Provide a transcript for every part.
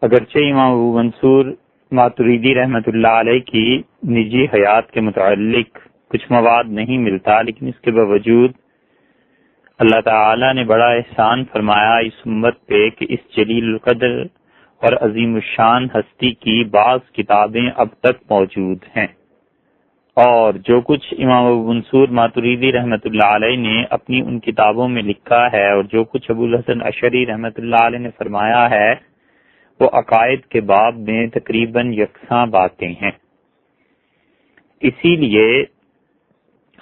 اگرچہ امام ابو منصور ماتریدی رحمۃ اللہ علیہ کی نجی حیات کے متعلق کچھ مواد نہیں ملتا، لیکن اس کے باوجود اللہ تعالی نے بڑا احسان فرمایا اس امت پہ کہ اس جلیل القدر اور عظیم الشان ہستی کی بعض کتابیں اب تک موجود ہیں، اور جو کچھ امام ابو منصور ماتریدی رحمۃ اللہ علیہ نے اپنی ان کتابوں میں لکھا ہے اور جو کچھ ابو الحسن اشعری رحمۃ اللہ علیہ نے فرمایا ہے وہ عقائد کے باب میں تقریباً یکساں باتیں ہیں۔ اسی لیے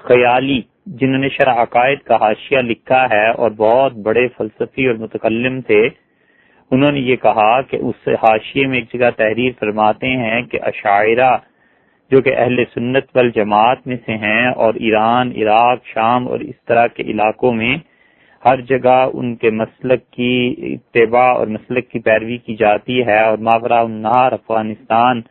خیالی جنہوں نے شرح عقائد کا حاشیہ لکھا ہے اور بہت بڑے فلسفی اور متکلم تھے، انہوں نے یہ کہا کہ اس حاشیے میں ایک جگہ تحریر فرماتے ہیں کہ اشاعرہ جو کہ اہل سنت والجماعت میں سے ہیں اور ایران، عراق، شام اور اس طرح کے علاقوں میں ہر جگہ ان کے مسلک کی اتباع اور مسلک کی پیروی کی جاتی ہے، اور ماوراء النہر افغانستان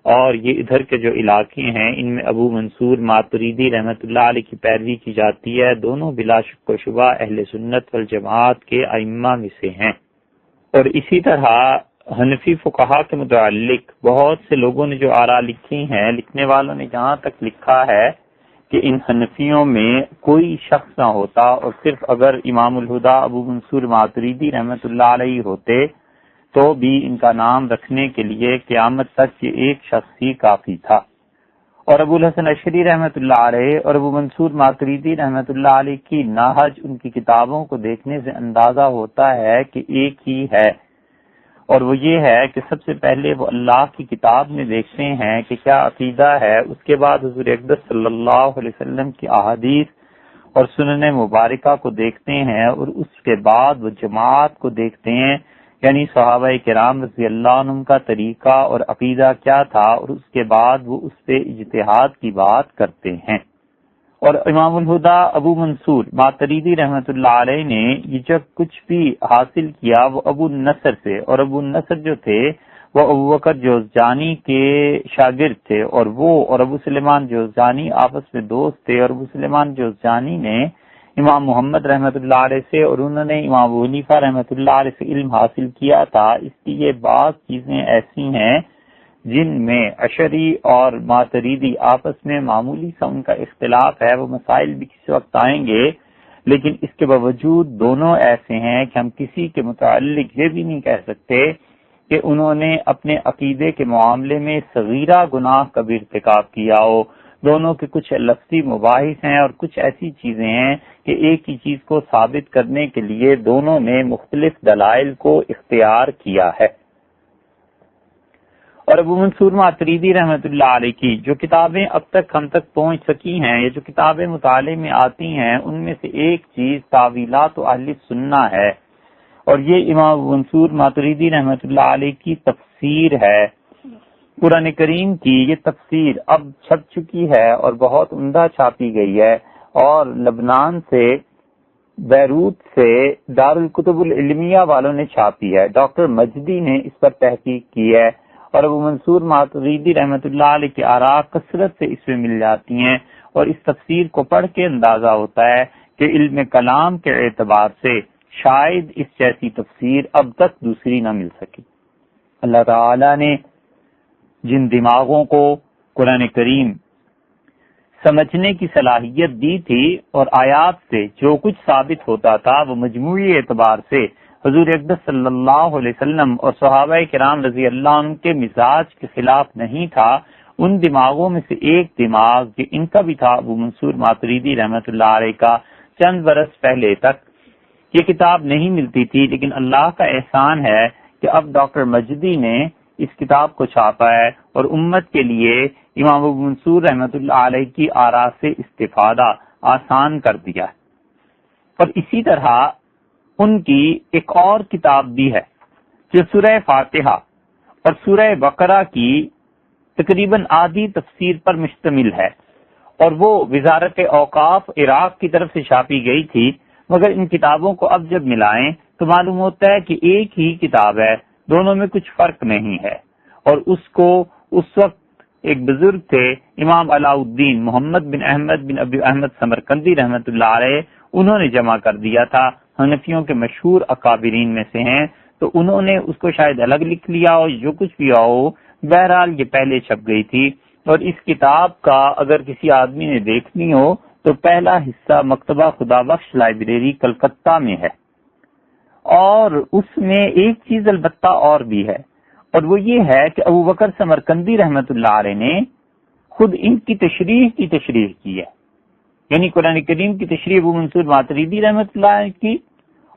اور یہ ادھر کے جو علاقے ہیں ان میں ابو منصور ماتریدی رحمۃ اللہ علیہ کی پیروی کی جاتی ہے، دونوں بلا شک و شبہ اہل سنت والجماعت کے ائمہ میں سے ہیں۔ اور اسی طرح حنفی فقہا کے متعلق بہت سے لوگوں نے جو آراء لکھی ہیں، لکھنے والوں نے جہاں تک لکھا ہے کہ ان حنفیوں میں کوئی شخص نہ ہوتا اور صرف اگر امام الہدا ابو منصور ماتریدی رحمۃ اللہ علیہ ہوتے تو بھی ان کا نام رکھنے کے لیے قیامت تک یہ ایک شخص ہی کافی تھا۔ اور ابو الحسن اشعری رحمۃ اللہ علیہ اور ابو منصور ماتریدی رحمۃ اللہ علیہ کی نہج ان کی کتابوں کو دیکھنے سے اندازہ ہوتا ہے کہ ایک ہی ہے، اور وہ یہ ہے کہ سب سے پہلے وہ اللہ کی کتاب میں دیکھتے ہیں کہ کیا عقیدہ ہے، اس کے بعد حضور اقدس صلی اللہ علیہ وسلم کی احادیث اور سنن مبارکہ کو دیکھتے ہیں، اور اس کے بعد وہ جماعت کو دیکھتے ہیں، یعنی صحابہ کرام رضی اللہ عنہم کا طریقہ اور عقیدہ کیا تھا، اور اس کے بعد وہ اس پہ اجتہاد کی بات کرتے ہیں۔ اور امام الہدا ابو منصور ماتریدی رحمۃ اللہ علیہ نے یہ جب کچھ بھی حاصل کیا وہ ابو النصر سے، اور ابو النصر جو تھے وہ ابو بکر جوزجانی کے شاگرد تھے، اور وہ اور ابو سلیمان جوزجانی آپس میں دوست تھے، اور ابو سلیمان جوزجانی نے امام محمد رحمۃ اللہ علیہ سے اور انہوں نے امام ابو حنیفہ رحمۃ اللہ علیہ سے علم حاصل کیا تھا۔ اس لیے بعض چیزیں ایسی ہیں جن میں اشعری اور ماتریدی آپس میں معمولی سا ان کا اختلاف ہے، وہ مسائل بھی کسی وقت آئیں گے، لیکن اس کے باوجود دونوں ایسے ہیں کہ ہم کسی کے متعلق یہ بھی نہیں کہہ سکتے کہ انہوں نے اپنے عقیدے کے معاملے میں صغیرہ گناہ کا بھی ارتکاب کیا ہو۔ دونوں کے کچھ لفظی مباحث ہیں اور کچھ ایسی چیزیں ہیں کہ ایک ہی چیز کو ثابت کرنے کے لیے دونوں نے مختلف دلائل کو اختیار کیا ہے۔ اور ابو منصور ماتریدی رحمۃ اللہ علیہ کی جو کتابیں اب تک ہم تک پہنچ سکی ہیں یا جو کتابیں مطالعے میں آتی ہیں، ان میں سے ایک چیز تاویلات اہل سنہ ہے، اور یہ امام ابو منصور ماتریدی رحمۃ اللہ علیہ کی تفسیر ہے۔ قرآن کریم کی یہ تفسیر اب چھپ چکی ہے اور بہت عمدہ چھاپی گئی ہے، اور لبنان سے، بیروت سے دارالکتب العلمیہ والوں نے چھاپی ہے۔ ڈاکٹر مجدی نے اس پر تحقیق کی ہے، اور ابو منصور ماتریدی رحمۃ اللہ علیہ کی آراء کثرت سے اس میں مل جاتی ہیں، اور اس تفسیر کو پڑھ کے اندازہ ہوتا ہے کہ علم کلام کے اعتبار سے شاید اس جیسی تفسیر اب تک دوسری نہ مل سکی۔ اللہ تعالی نے جن دماغوں کو قرآن کریم سمجھنے کی صلاحیت دی تھی اور آیات سے جو کچھ ثابت ہوتا تھا وہ مجموعی اعتبار سے حضور اقدس صلی اللہ علیہ وسلم اور صحابہ کرام رضی اللہ عنہ کے مزاج کے خلاف نہیں تھا، ان دماغوں میں سے ایک دماغ جو ان کا بھی تھا ابو منصور ماتریدی رحمۃ اللہ علیہ کا۔ چند برس پہلے تک یہ کتاب نہیں ملتی تھی، لیکن اللہ کا احسان ہے کہ اب ڈاکٹر مجدی نے اس کتاب کو چھاپا ہے اور امت کے لیے امام ابو منصور رحمۃ اللہ علیہ کی آراء سے استفادہ آسان کر دیا ہے۔ اور اسی طرح ان کی ایک اور کتاب بھی ہے جو سورہ فاتحہ اور سورہ بقرہ کی تقریباً آدھی تفسیر پر مشتمل ہے، اور وہ وزارت اوقاف عراق کی طرف سے چھاپی گئی تھی، مگر ان کتابوں کو اب جب ملائیں تو معلوم ہوتا ہے کہ ایک ہی کتاب ہے، دونوں میں کچھ فرق نہیں ہے۔ اور اس کو اس وقت ایک بزرگ تھے امام علاء الدین محمد بن احمد بن ابی احمد سمرقندی رحمۃ اللہ علیہ، انہوں نے جمع کر دیا تھا، حنفیوں کے مشہور اکابرین میں سے ہیں، تو انہوں نے اس کو شاید الگ لکھ لیا ہو، جو کچھ بھی ہو، بہرحال یہ پہلے چھپ گئی تھی۔ اور اس کتاب کا اگر کسی آدمی نے دیکھنی ہو تو پہلا حصہ مکتبہ خدا بخش لائبریری کلکتہ میں ہے، اور اس میں ایک چیز البتہ اور بھی ہے، اور وہ یہ ہے کہ ابو بکر سمرقندی رحمت اللہ علیہ نے خود ان کی تشریح کی ہے، یعنی قرآن کریم کی تشریح ابو منصور ماتریدی رحمت اللہ علیہ کی،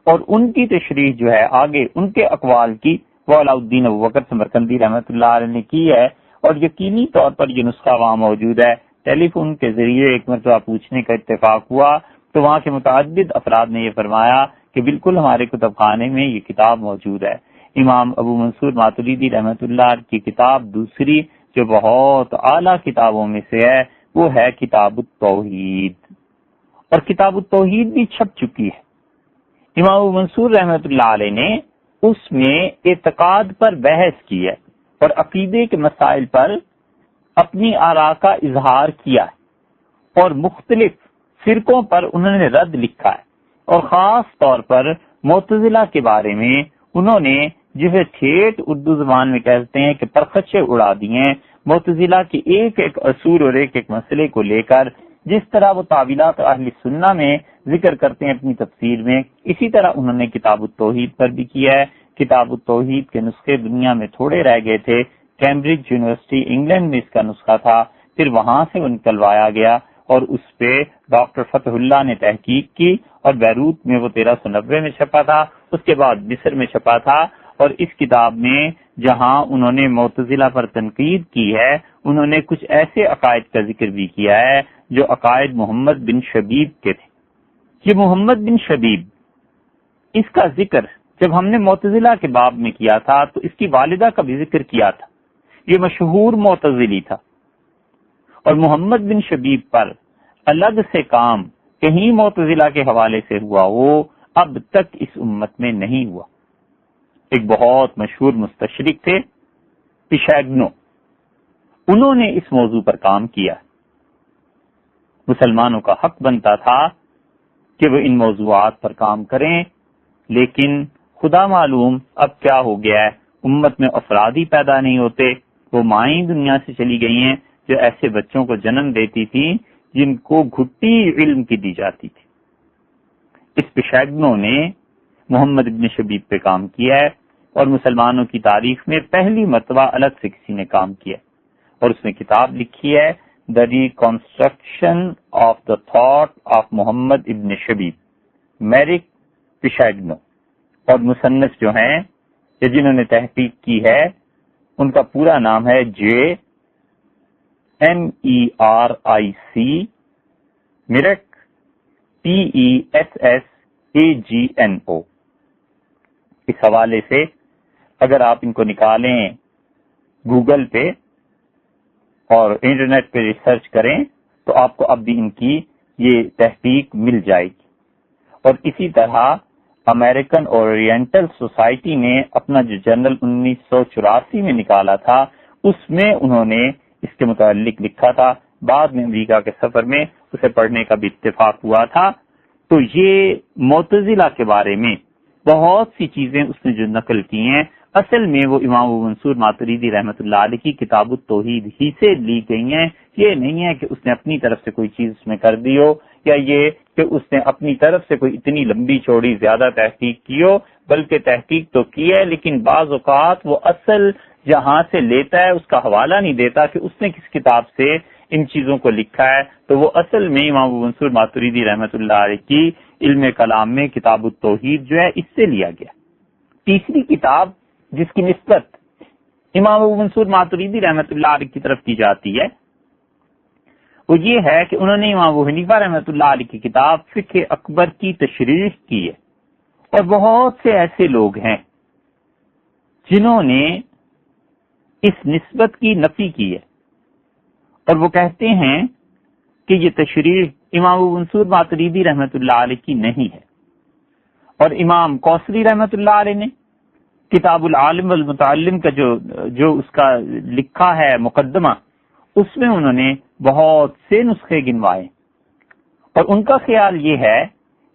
اور ان کی تشریح جو ہے آگے ان کے اقوال کی وہ علاء الدین ابو بکر سمرقندی رحمت اللہ علیہ نے کی ہے۔ اور یقینی طور پر یہ نسخہ وہاں موجود ہے۔ ٹیلی فون کے ذریعے ایک مرتبہ پوچھنے کا اتفاق ہوا تو وہاں کے متعدد افراد نے یہ فرمایا کہ بالکل ہمارے کتب خانے میں یہ کتاب موجود ہے۔ امام ابو منصور ماتریدی رحمت اللہ کی کتاب دوسری جو بہت اعلیٰ کتابوں میں سے ہے وہ ہے کتاب التوحید، اور کتاب التوحید بھی چھپ چکی ہے۔ امام ابو منصور رحمت اللہ علیہ نے اس میں اعتقاد پر بحث کی ہے اور عقیدے کے مسائل پر اپنی آراء کا اظہار کیا ہے، اور مختلف فرقوں پر انہوں نے رد لکھا ہے، اور خاص طور پر معتزلہ کے بارے میں انہوں نے جسے ٹھیٹ اردو زبان میں کہتے ہیں کہ پرخچے اڑا دیے، معتزلہ کے ایک ایک اصول اور ایک ایک مسئلے کو لے کر جس طرح وہ تعویلات اہل سنہ میں ذکر کرتے ہیں اپنی تفسیر میں، اسی طرح انہوں نے کتاب التوحید پر بھی کیا ہے۔ کتاب التوحید کے نسخے دنیا میں تھوڑے رہ گئے تھے، کیمبرج یونیورسٹی انگلینڈ میں اس کا نسخہ تھا، پھر وہاں سے وہ نکلوایا گیا اور اس پہ ڈاکٹر فتح اللہ نے تحقیق کی، اور بیروت میں وہ 1390 میں چھپا تھا، اس کے بعد مصر میں چھپا تھا۔ اور اس کتاب میں جہاں انہوں نے معتزلہ پر تنقید کی ہے، انہوں نے کچھ ایسے عقائد کا ذکر بھی کیا ہے جو عقائد محمد بن شبیب کے تھے۔ یہ محمد بن شبیب، اس کا ذکر جب ہم نے معتزلہ کے باب میں کیا تھا تو اس کی والدہ کا بھی ذکر کیا تھا، یہ مشہور معتزلی تھا، اور محمد بن شبیب پر الگ سے کام کہیں معتزلہ کے حوالے سے ہوا وہ اب تک اس امت میں نہیں ہوا۔ ایک بہت مشہور مستشرق تھے پیشاگنو، انہوں نے اس موضوع پر کام کیا۔ مسلمانوں کا حق بنتا تھا کہ وہ ان موضوعات پر کام کریں، لیکن خدا معلوم اب کیا ہو گیا ہے، امت میں افراد ہی پیدا نہیں ہوتے، وہ مائیں دنیا سے چلی گئی ہیں جو ایسے بچوں کو جنم دیتی تھی جن کو گھٹی علم کی دی جاتی تھی۔ اس پیشاگنو نے محمد ابن شبیب پہ کام کیا ہے، اور مسلمانوں کی تاریخ میں پہلی مرتبہ الگ سے کسی نے کام کیا، اور اس نے کتاب لکھی ہے The Reconstruction of the Thought of محمد ابن شبیب، میرک پیشاگنو۔ اور مصنف جو ہیں یا جنہوں نے تحقیق کی ہے ان کا پورا نام ہے JMERIC، میرک PESSAGNO۔ اس حوالے سے اگر آپ ان کو نکالیں گوگل پہ اور انٹرنیٹ پہ ریسرچ کریں تو آپ کو اب بھی ان کی یہ تحقیق مل جائے گی۔ اور اسی طرح امریکن اورینٹل سوسائٹی نے اپنا جو جرنل 1984 میں نکالا تھا اس میں انہوں نے اس کے متعلق لکھا تھا، بعد میں امریکہ کے سفر میں اسے پڑھنے کا بھی اتفاق ہوا تھا۔ تو یہ معتزلہ کے بارے میں بہت سی چیزیں اس نے جو نقل کی ہیں اصل میں وہ امام ابو منصور ماتریدی رحمت اللہ علیہ کی کتاب التوحید ہی سے لی گئی ہیں۔ یہ نہیں ہے کہ اس نے اپنی طرف سے کوئی چیز اس میں کر دی ہو، یا یہ کہ اس نے اپنی طرف سے کوئی اتنی لمبی چوڑی زیادہ تحقیق کی ہو، بلکہ تحقیق تو کی ہے لیکن بعض اوقات وہ اصل جہاں سے لیتا ہے اس کا حوالہ نہیں دیتا کہ اس نے کس کتاب سے ان چیزوں کو لکھا ہے۔ تو وہ اصل میں امام ابو منصور ماتریدی رحمت اللہ علیہ کی علم کلام میں کتاب التوحید جو ہے اس سے لیا گیا۔ تیسری کتاب جس کی نسبت امام ابو منصور ماتریدی رحمت اللہ علیہ کی طرف کی جاتی ہے وہ یہ ہے کہ انہوں نے امام ابو حنیفہ رحمت اللہ علیہ کی کتاب فقہ اکبر کی تشریح کی ہے، اور بہت سے ایسے لوگ ہیں جنہوں نے اس نسبت کی نفی کی ہے، اور وہ کہتے ہیں کہ یہ تشریح امام ابو منصور ماتریدی رحمت اللہ علیہ کی نہیں ہے۔ اور امام کوثری رحمت اللہ علیہ نے کتاب العالم والمتعلم کا جو اس کا لکھا ہے مقدمہ، اس میں انہوں نے بہت سے نسخے گنوائے، اور ان کا خیال یہ ہے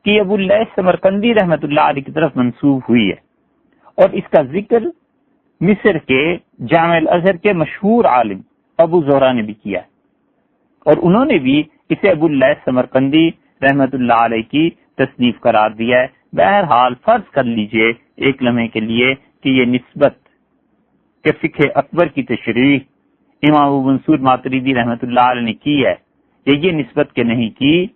کہ ابو اللیث سمرقندی رحمت اللہ علیہ کی طرف منسوب ہوئی ہے، اور اس کا ذکر مصر کے جامع الازہر کے مشہور عالم ابو زہرا نے بھی کیا ہے، اور انہوں نے بھی اسے ابو اللیث سمرقندی رحمت اللہ علیہ کی تصنیف قرار دیا ہے۔ بہرحال فرض کر لیجئے ایک لمحے کے لیے کہ یہ نسبت کہ فقہ اکبر کی تشریح امام ابو منصور ماتریدی رحمت اللہ علیہ نے کی ہے، یہ نسبت کے نہیں کی،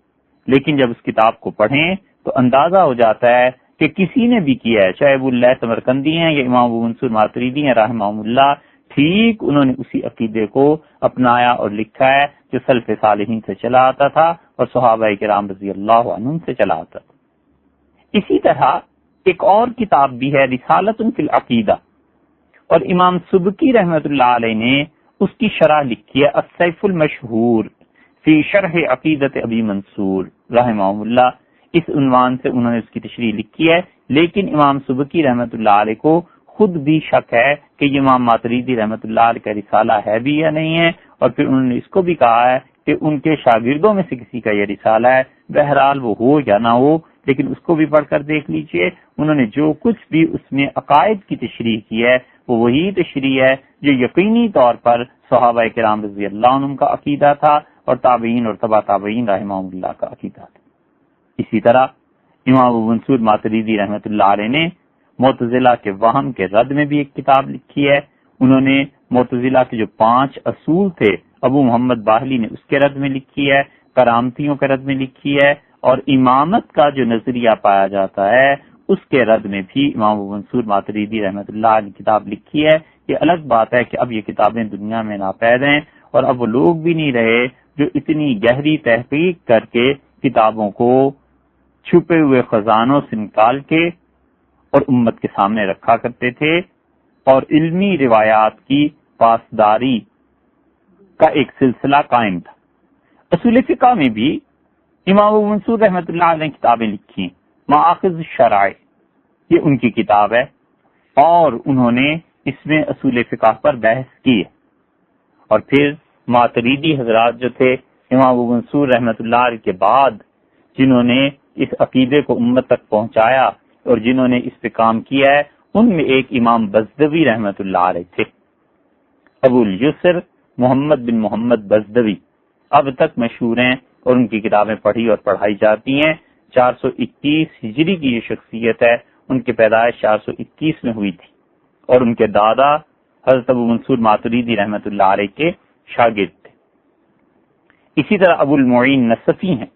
لیکن جب اس کتاب کو پڑھیں تو اندازہ ہو جاتا ہے کہ کسی نے بھی کیا ہے، چاہے ابو اللیث سمرقندی ہیں یا امام ابو منصور ماتریدی ہیں رحمہم اللہ، ٹھیک انہوں نے اسی عقیدے کو اپنایا اور لکھا ہے جو سلف صالحین سے چلا آتا تھا اور صحابہ کرام رضی اللہ عنہم سے چلا آتا تھا۔ اسی طرح ایک اور کتاب بھی ہے رسالۃ فی العقیدہ، اور امام سبکی رحمت اللہ علیہ نے اس کی شرح لکھی ہے السیف المشہور فی شرح عقیدت ابی منصور رحمہ اللہ، اس عنوان سے انہوں نے اس کی تشریح لکھی ہے، لیکن امام سبکی رحمت اللہ علیہ کو خود بھی شک ہے کہ یہ امام ماتریدی رحمت اللہ علیہ کا رسالہ ہے بھی یا نہیں ہے، اور پھر انہوں نے اس کو بھی کہا ہے کہ ان کے شاگردوں میں سے کسی کا یہ رسالہ ہے، بہرحال وہ ہو یا نہ ہو، لیکن اس کو بھی پڑھ کر دیکھ لیجئے، انہوں نے جو کچھ بھی اس میں عقائد کی تشریح کی ہے وہ وہی تشریح ہے جو یقینی طور پر صحابہ کرام رضی اللہ عنہم کا عقیدہ تھا اور تابعین اور تبع تابعین رحمہم اللہ کا عقیدہ تھا۔ اسی طرح امام ابو منصور ماتریدی رحمت اللہ علیہ نے معتزلہ کے وہم کے رد میں بھی ایک کتاب لکھی ہے، انہوں نے معتزلہ کے جو 5 اصول تھے ابو محمد باہلی نے اس کے رد میں لکھی ہے، کرامتیوں کے رد میں لکھی ہے، اور امامت کا جو نظریہ پایا جاتا ہے اس کے رد میں بھی امام ابو منصور ماتریدی رحمت اللہ علیہ نے کتاب لکھی ہے۔ یہ الگ بات ہے کہ اب یہ کتابیں دنیا میں ناپید ہیں، اور اب وہ لوگ بھی نہیں رہے جو اتنی گہری تحقیق کر کے کتابوں کو چھپے ہوئے خزانوں سے نکال کے اور امت کے سامنے رکھا کرتے تھے، اور علمی روایات کی پاسداری کا ایک سلسلہ قائم تھا۔ اصول فقہ میں بھی امام ابو منصور رحمت اللہ علیہ نے کتابیں لکھی ہیں، مآخذ الشرائع یہ ان کی کتاب ہے، اور انہوں نے اس میں اصول فقہ پر بحث کی ہے۔ اور پھر ماتریدی حضرات جو تھے امام ابو منصور رحمت اللہ علیہ کے بعد، جنہوں نے اس عقیدے کو امت تک پہنچایا اور جنہوں نے اس پہ کام کیا ہے، ان میں ایک امام بزدوی رحمت اللہ علیہ تھے، ابو الیسر محمد بن محمد بزدوی، اب تک مشہور ہیں اور ان کی کتابیں پڑھی اور پڑھائی جاتی ہیں۔ 421 ہجری کی یہ شخصیت ہے، ان کی پیدائش 421 میں ہوئی تھی، اور ان کے دادا حضرت ابو منصور ماتریدی رحمت اللہ علیہ کے شاگرد تھے۔ اسی طرح ابو المعین نصفی ہیں،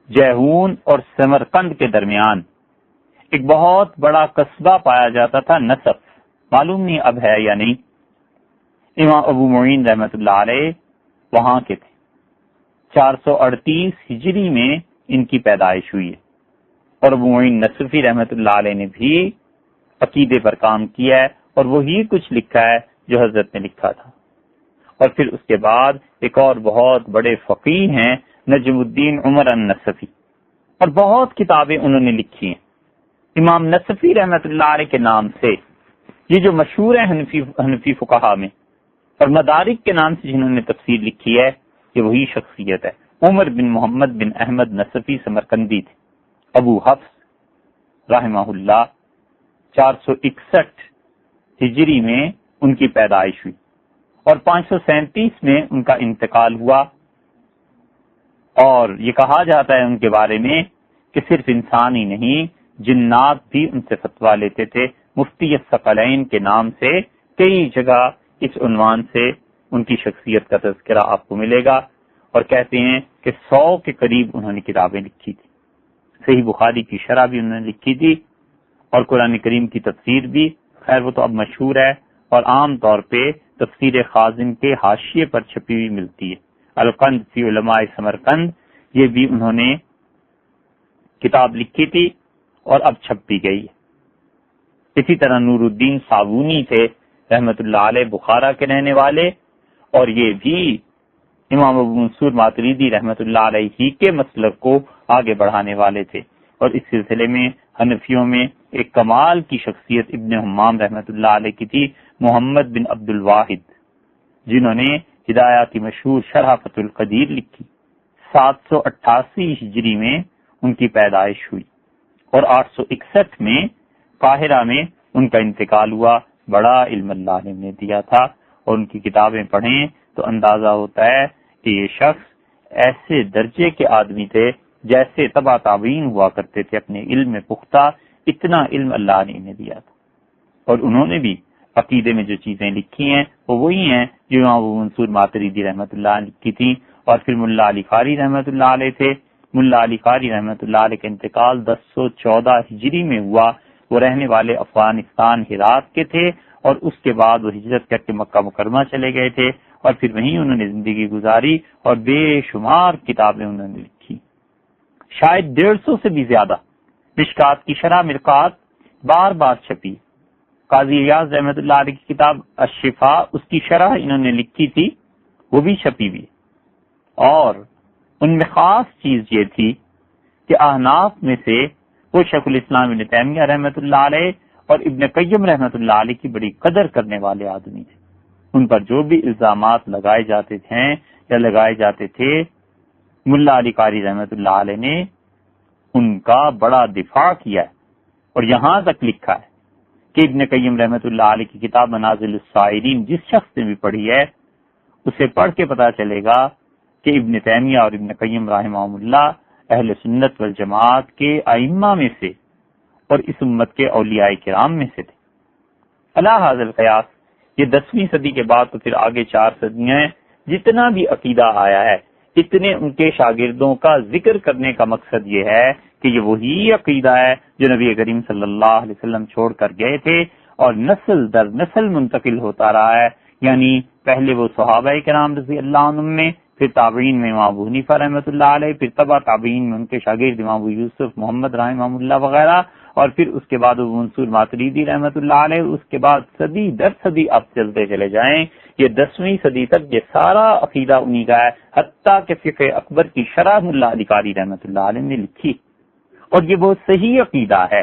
جیہون اور سمرقند کے درمیان ایک بہت بڑا قصبہ پایا جاتا تھا نصف، معلوم نہیں اب ہے یا نہیں۔ امام ابو معین رحمت اللہ علیہ وہاں کے تھے، 438 ہجری میں ان کی پیدائش ہوئی ہے، اور ابو معین نصفی رحمت اللہ علیہ نے بھی عقیدے پر کام کیا ہے، اور وہی کچھ لکھا ہے جو حضرت نے لکھا تھا۔ اور پھر اس کے بعد ایک اور بہت بڑے فقیہ ہیں نجم الدین عمر النصفی، اور بہت کتابیں انہوں نے لکھی ہیں امام نصفی رحمت اللہ علیہ کے نام سے، یہ جو مشہور ہیں حنفی فقہا میں، اور مدارک کے نام سے جنہوں نے تفسیر لکھی ہے، یہ وہی شخصیت ہے۔ عمر بن محمد بن احمد نصفی سمرقندی تھے، ابو حفص رحمہ اللہ، 461 ہجری میں ان کی پیدائش ہوئی، اور 537 میں ان کا انتقال ہوا۔ اور یہ کہا جاتا ہے ان کے بارے میں کہ صرف انسان ہی نہیں، جنات بھی ان سے فتویٰ لیتے تھے۔ مفتی الثقلین کے نام سے کئی جگہ اس عنوان سے ان کی شخصیت کا تذکرہ آپ کو ملے گا، اور کہتے ہیں کہ 100 کے قریب انہوں نے کتابیں لکھی تھی۔ صحیح بخاری کی شرح بھی انہوں نے لکھی تھی، اور قرآن کریم کی تفسیر بھی، خیر وہ تو اب مشہور ہے اور عام طور پہ تفسیر خازن کے حاشیے پر چھپی ہوئی ملتی ہے، القند فی علماء سمرقند، یہ بھی انہوں نے کتاب لکھی تھی اور اب چھپ بھی گئی ہے۔ اسی طرح نور الدین صابونی تھے رحمت اللہ علیہ، بخارا کے رہنے والے، اور یہ بھی امام ابو منصور ماتریدی رحمت اللہ علیہ ہی کے مسلک کو آگے بڑھانے والے تھے۔ اور اس سلسلے میں حنفیوں میں ایک کمال کی شخصیت ابن حمام رحمت اللہ علیہ کی تھی، محمد بن عبد الواحد، جنہوں نے ہدایاتی مشہور شرح فتح القدیر لکھی۔ 788 ہجری میں ان کی پیدائش ہوئی، اور 861 میں قاہرہ میں ان کا انتقال ہوا. بڑا علم اللہ نے انہیں دیا تھا، اور ان کی کتابیں پڑھیں تو اندازہ ہوتا ہے کہ یہ شخص ایسے درجے کے آدمی تھے جیسے تبع تابعین ہوا کرتے تھے اپنے علم میں پختہ. اتنا علم اللہ نے انہیں دیا تھا. اور انہوں نے بھی عقیدے میں جو چیزیں لکھی ہیں وہ وہی ہیں جو امام ابو منصور ماتریدی رحمۃ اللہ نے لکھی تھی. اور پھر ملا علی قاری رحمۃ اللہ علیہ تھے. ملا علی قاری رحمۃ اللہ علیہ کا انتقال 1014 ہجری میں ہوا. وہ رہنے والے افغانستان ہرات کے تھے، اور اس کے بعد وہ ہجرت کر کے مکہ مکرمہ چلے گئے تھے، اور پھر وہیں انہوں نے زندگی گزاری، اور بے شمار کتابیں انہوں نے لکھی، شاید 150 سے بھی زیادہ. مشکات کی شرح مرقات بار بار چھپی. قاضی ایاز رحمۃ اللہ علیہ کی کتاب الشفاء، اس کی شرح انہوں نے لکھی تھی، وہ بھی چھپی ہوئی. اور ان میں خاص چیز یہ تھی کہ احناف میں سے وہ شیخ الاسلام ابن تیمیہ رحمۃ اللہ علیہ اور ابن قیم رحمۃ اللہ علیہ کی بڑی قدر کرنے والے آدمی تھے. ان پر جو بھی الزامات لگائے جاتے تھے یا لگائے جاتے تھے، ملا علی قاری رحمۃ اللہ علیہ نے ان کا بڑا دفاع کیا ہے. اور یہاں تک لکھا ہے کہ ابن قیم رحمۃ اللہ علیہ کی کتاب منازل السائرین جس شخص نے بھی پڑھی ہے اسے پڑھ کے پتا چلے گا کہ ابن تیمیہ اور ابن قیم رحمہ اللہ اہل سنت والجماعت کے ائمہ میں سے اور اس امت کے اولیاء کرام میں سے تھے. علی ھذا القیاس یہ 10ویں صدی کے بعد تو پھر آگے 4 صدیاں ہیں. جتنا بھی عقیدہ آیا ہے اتنے ان کے شاگردوں کا ذکر کرنے کا مقصد یہ ہے کہ یہ وہی عقیدہ ہے جو نبی کریم صلی اللہ علیہ وسلم چھوڑ کر گئے تھے اور نسل در نسل منتقل ہوتا رہا ہے. یعنی پہلے وہ صحابہ کرام رضی اللہ عنہم میں، پھر تابعین میں امام ابو حنیفہ رحمۃ اللہ علیہ، پھر تبع تابعین میں ان کے شاگرد امام ابو یوسف محمد رحمہ اللہ وغیرہ، اور پھر اس کے بعد ابو منصور ماتریدی رحمۃ اللہ علیہ. اس کے بعد صدی در صدی آپ چلتے چلے جائیں، یہ 10ویں صدی تک یہ سارا عقیدہ انہی کا ہے. حتیٰ کہ فقہ اکبر کی شرح ملا علی قاری رحمۃ اللہ علیہ نے لکھی، اور یہ بہت صحیح عقیدہ ہے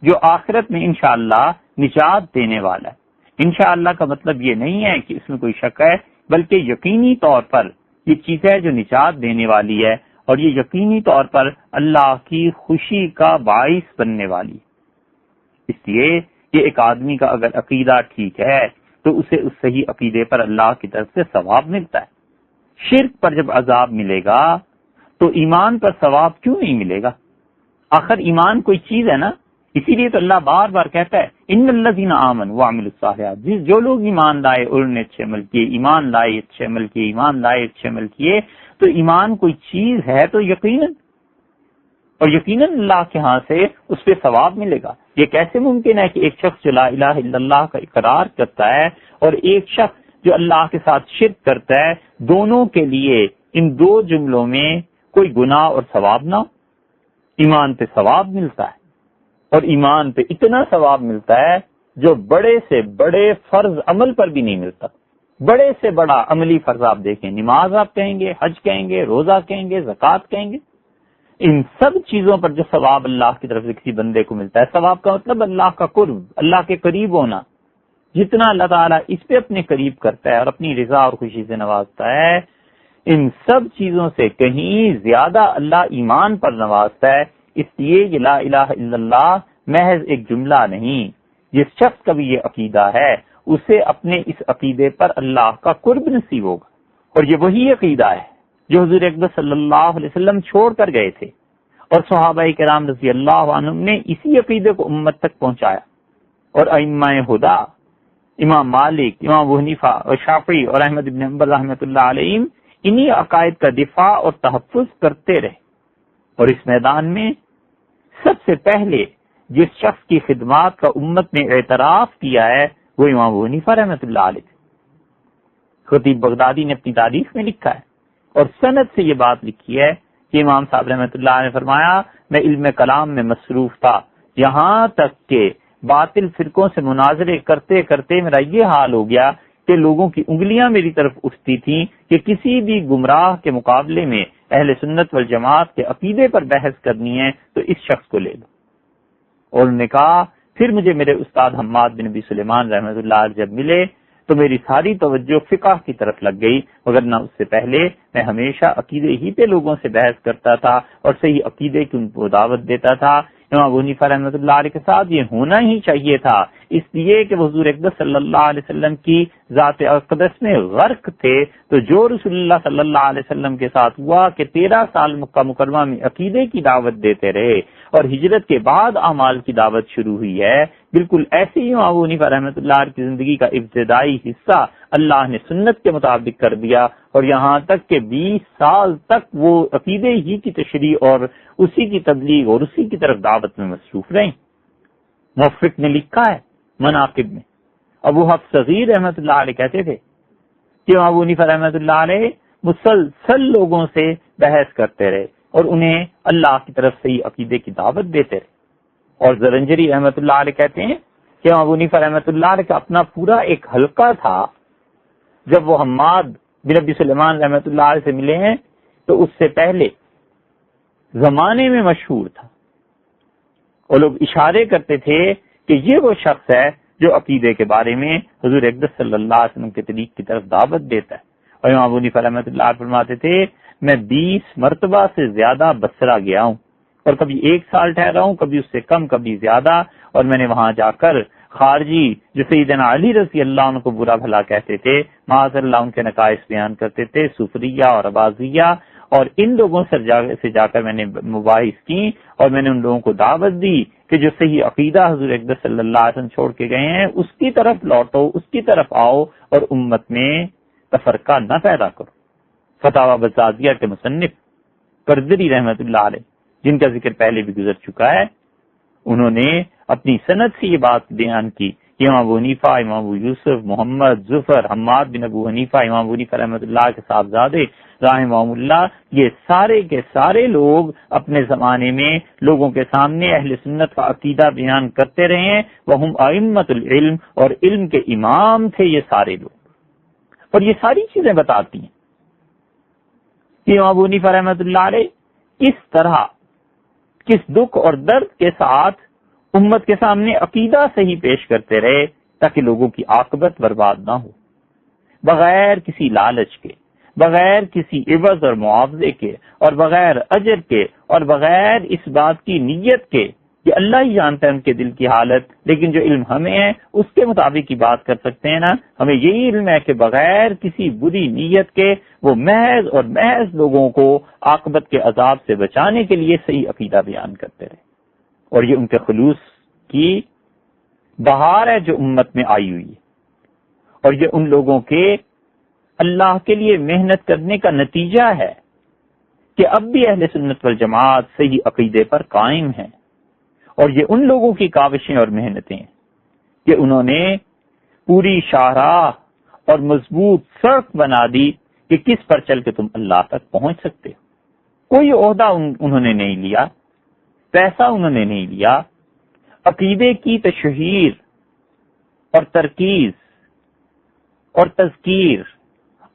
جو آخرت میں انشاءاللہ نجات دینے والا ہے. انشاءاللہ کا مطلب یہ نہیں ہے کہ اس میں کوئی شک ہے، بلکہ یقینی طور پر یہ چیز ہے جو نجات دینے والی ہے، اور یہ یقینی طور پر اللہ کی خوشی کا باعث بننے والی. اس لیے کہ ایک آدمی کا اگر عقیدہ ٹھیک ہے تو اسے اس صحیح عقیدے پر اللہ کی طرف سے ثواب ملتا ہے. شرک پر جب عذاب ملے گا تو ایمان پر ثواب کیوں نہیں ملے گا؟ آخر ایمان کوئی چیز ہے نا. اسی لیے تو اللہ بار بار کہتا ہے ان الذین آمنوا وعملوا الصالحات، جو لوگ ایمان لائے اور انہوں نے اچھے عمل کیے، ایمان لائے اچھے عمل کیے، ایمان لائے اچھے عمل کیے، تو ایمان کوئی چیز ہے تو یقیناً، اور یقیناً اللہ کے ہاں سے اس پہ ثواب ملے گا. یہ کیسے ممکن ہے کہ ایک شخص جو لا الہ الا اللہ کا اقرار کرتا ہے اور ایک شخص جو اللہ کے ساتھ شرک کرتا ہے، دونوں کے لیے ان 2 جملوں میں کوئی گناہ اور ثواب نہ ہو؟ ایمان پہ ثواب ملتا ہے، اور ایمان پہ اتنا ثواب ملتا ہے جو بڑے سے بڑے فرض عمل پر بھی نہیں ملتا. بڑے سے بڑا عملی فرض آپ دیکھیں، نماز آپ کہیں گے، حج کہیں گے، روزہ کہیں گے، زکوٰۃ کہیں گے، ان سب چیزوں پر جو ثواب اللہ کی طرف سے کسی بندے کو ملتا ہے، ثواب کا مطلب اللہ کا قرب، اللہ کے قریب ہونا. جتنا اللہ تعالیٰ اس پہ اپنے قریب کرتا ہے اور اپنی رضا اور خوشی سے نوازتا ہے، ان سب چیزوں سے کہیں زیادہ اللہ ایمان پر نوازتا ہے. اس لیے یہ لا الہ الا اللہ محض ایک جملہ نہیں. جس شخص کا بھی یہ عقیدہ ہے اسے اپنے اس عقیدے پر اللہ کا قرب نصیب ہوگا. اور یہ وہی عقیدہ ہے جو حضور اکبر صلی اللہ علیہ وسلم چھوڑ کر گئے تھے، اور صحابہ کرام رضی اللہ عنہم نے اسی عقیدے کو امت تک پہنچایا. اور ائمہ ہدا امام مالک، امام ابو حنیفہ اور شافعی اور احمد بن حنبل رحمۃ اللہ علیہم انہی عقائد کا دفاع اور تحفظ کرتے رہے. اور اس میدان میں سب سے پہلے جس شخص کی خدمات کا امت نے اعتراف کیا ہے وہ امام ابو حنیفہ رحمۃ اللہ علیہ. خطیب بغدادی نے اپنی تاریخ میں لکھا ہے اور سند سے یہ بات لکھی ہے کہ امام صاحب رحمۃ اللہ علیہ نے فرمایا میں علم کلام میں مصروف تھا، یہاں تک کہ باطل فرقوں سے مناظرے کرتے کرتے میرا یہ حال ہو گیا کہ لوگوں کی انگلیاں میری طرف اٹھتی تھیں کہ کسی بھی گمراہ کے مقابلے میں اہل سنت والجماعت کے عقیدے پر بحث کرنی ہے تو اس شخص کو لے لو. اور انہوں نے کہا پھر مجھے میرے استاد حماد بن نبی سلیمان رحمۃ اللہ علیہ جب ملے تو میری ساری توجہ فقہ کی طرف لگ گئی، مگر نہ اس سے پہلے میں ہمیشہ عقیدے ہی پہ لوگوں سے بحث کرتا تھا اور صحیح عقیدے کی ان کو دعوت دیتا تھا. امام ابو حنیفہ رحمۃ اللہ علیہ کے ساتھ یہ ہونا ہی چاہیے تھا، اس لیے کہ حضور اقدس صلی اللہ علیہ وسلم کی ذات اقدس میں غرق تھے۔ تو جو رسول اللہ صلی اللہ علیہ وسلم کے ساتھ ہوا کہ 13 سال مکہ مکرمہ میں عقیدے کی دعوت دیتے رہے اور ہجرت کے بعد اعمال کی دعوت شروع ہوئی ہے، بالکل ایسے ہی ابو حنیفہ رحمۃ اللہ علیہ کی زندگی کا ابتدائی حصہ اللہ نے سنت کے مطابق کر دیا، اور یہاں تک کہ 20 سال تک وہ عقیدے ہی کی تشریح اور اسی کی تبلیغ اور اسی کی طرف دعوت میں مصروف رہیں۔ موفق نے لکھا ہے مناقب میں، ابو حفص صغیر رحمۃ اللہ علیہ کہتے تھے کہ ابو حنیفہ رحمۃ اللہ علیہ مسلسل لوگوں سے بحث کرتے رہے اور انہیں اللہ کی طرف سے ہی عقیدے کی دعوت دیتے رہے۔ اور زرنجری رحمۃ اللہ علیہ کہتے ہیں کہ ابو حنیفہ رحمۃ اللہ علیہ کا اپنا پورا ایک حلقہ تھا، جب وہ حماد بن ابی سلیمان رحمۃ اللہ علیہ سے ملے ہیں تو اس سے پہلے زمانے میں مشہور تھا، اور لوگ اشارے کرتے تھے کہ یہ وہ شخص ہے جو عقیدے کے بارے میں حضور اقدس صلی اللہ علیہ وسلم کے طریق کی طرف دعوت دیتا ہے۔ اور امام ابو حنیفہ رحمۃ اللہ علیہ فرماتے تھے میں 20 مرتبہ سے زیادہ بصرہ گیا ہوں، اور کبھی 1 سال ٹھہرا ہوں، کبھی اس سے کم کبھی زیادہ، اور میں نے وہاں جا کر خارجی جو سیدنا علی رضی اللہ عنہ کو برا بھلا کہتے تھے، معاذ اللہ ان کے نقائص بیان کرتے تھے، صوفیہ اور عباضیہ، اور ان لوگوں سے جا کر میں نے مباحث کی، اور میں نے ان لوگوں کو دعوت دی کہ جو صحیح عقیدہ حضور اقدس صلی اللہ علیہ وسلم چھوڑ کے گئے ہیں اس کی طرف لوٹو، اس کی طرف آؤ، اور امت میں تفرقہ نہ پیدا کرو۔ فتاوی بزازیہ کے مصنف قرضری رحمۃ اللہ علیہ، جن کا ذکر پہلے بھی گزر چکا ہے، انہوں نے اپنی سند سے یہ بات بیان کی کہ امام ابو حنیفہ، امام ابو یوسف، محمد ظفر، حماد بن ابو حنیفہ، امام ابو حنیفہ رحمۃ اللہ کے صاحبزادے رحمہم اللہ، یہ سارے کے سارے لوگ اپنے زمانے میں لوگوں کے سامنے اہل سنت کا عقیدہ بیان کرتے رہے ہیں، وہم ائمۃ العلم، اور علم کے امام تھے یہ سارے لوگ۔ اور یہ ساری چیزیں بتاتی ہیں کہ امام ابو حنیفہ رحمۃ اللہ علیہ کس طرح، کس دکھ اور درد کے ساتھ امت کے سامنے عقیدہ صحیح پیش کرتے رہے تاکہ لوگوں کی عاقبت برباد نہ ہو، بغیر کسی لالچ کے، بغیر کسی عوض اور معاوضے کے، اور بغیر اجر کے، اور بغیر اس بات کی نیت کے کہ اللہ ہی جانتا ہے ان کے دل کی حالت، لیکن جو علم ہمیں ہے اس کے مطابق ہی بات کر سکتے ہیں نا۔ ہمیں یہی علم ہے کہ بغیر کسی بری نیت کے وہ محض اور محض لوگوں کو عاقبت کے عذاب سے بچانے کے لیے صحیح عقیدہ بیان کرتے رہے، اور یہ ان کے خلوص کی بہار ہے جو امت میں آئی ہوئی ہے، اور یہ ان لوگوں کے اللہ کے لیے محنت کرنے کا نتیجہ ہے کہ اب بھی اہل سنت والجماعت صحیح عقیدے پر قائم ہیں، اور یہ ان لوگوں کی کاوشیں اور محنتیں ہیں کہ انہوں نے پوری شاہراہ اور مضبوط سڑک بنا دی کہ کس پر چل کے تم اللہ تک پہنچ سکتے ہو۔ کوئی عہدہ انہوں نے نہیں لیا، پیسہ انہوں نے نہیں لیا، عقیدے کی تشہیر اور ترکیز اور تذکیر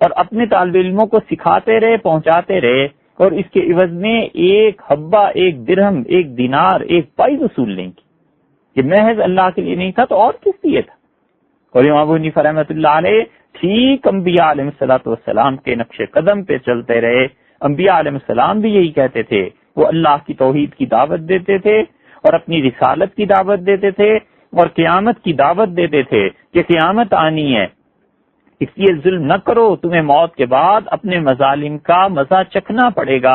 اور اپنے طالب علموں کو سکھاتے رہے، پہنچاتے رہے، اور اس کے عوض میں 1 حبہ، 1 درہم، 1 دینار، 1 پائی وصول نہیں کی۔ یہ محض اللہ کے لیے نہیں تھا تو اور کس لیے تھا؟ اور امام ابو حنیفہ رحمۃ اللہ علیہ ٹھیک انبیاء علیہ الصلوۃ والسلام کے نقش قدم پہ چلتے رہے۔ انبیاء علیہ السلام بھی یہی کہتے تھے، وہ اللہ کی توحید کی دعوت دیتے تھے اور اپنی رسالت کی دعوت دیتے تھے اور قیامت کی دعوت دیتے تھے کہ قیامت آنی ہے، اس لیے ظلم نہ کرو، تمہیں موت کے بعد اپنے مظالم کا مزہ چکھنا پڑے گا۔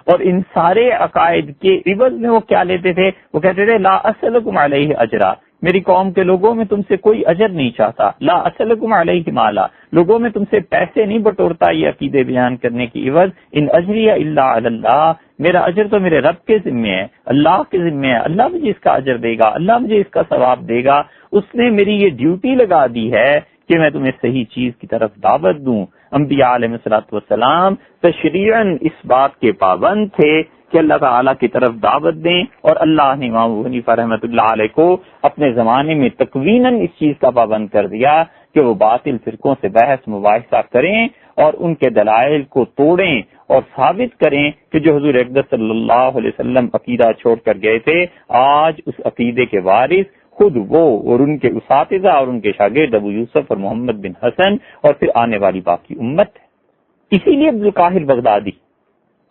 اور ان سارے عقائد کے عوض میں وہ کیا لیتے تھے؟ وہ کہتے تھے لا اسألکم علیہ اجرا، میری قوم کے لوگوں میں تم سے کوئی اجر نہیں چاہتا، لا اسألکم علیہ مالا، لوگوں میں تم سے پیسے نہیں بٹورتا یہ عقیدے بیان کرنے کی عوض، ان اجری الا علی اللہ، میرا اجر تو میرے رب کے ذمے ہے، اللہ کے ذمے ہے، اللہ مجھے اس کا اجر دے گا، اللہ مجھے اس کا ثواب دے گا، اس نے میری یہ ڈیوٹی لگا دی ہے کہ میں تمہیں صحیح چیز کی طرف دعوت دوں۔ انبیاء علیہ الصلوۃ والسلام تشریعاً اس بات کے پابند تھے کہ اللہ تعالیٰ کی طرف دعوت دیں، اور اللہ نے امام ابو حنیفہ رحمۃ اللہ علیہ کو اپنے زمانے میں تکویناً اس چیز کا پابند کر دیا کہ وہ باطل فرقوں سے بحث مباحثہ کریں اور ان کے دلائل کو توڑیں اور ثابت کریں کہ جو حضور اقدس صلی اللہ علیہ وسلم عقیدہ چھوڑ کر گئے تھے، آج اس عقیدے کے وارث خود وہ اور ان کے اساتذہ اور ان کے شاگرد ابو یوسف اور محمد بن حسن اور پھر آنے والی باقی امت ہے۔ اسی لیے عبد القاہر بغدادی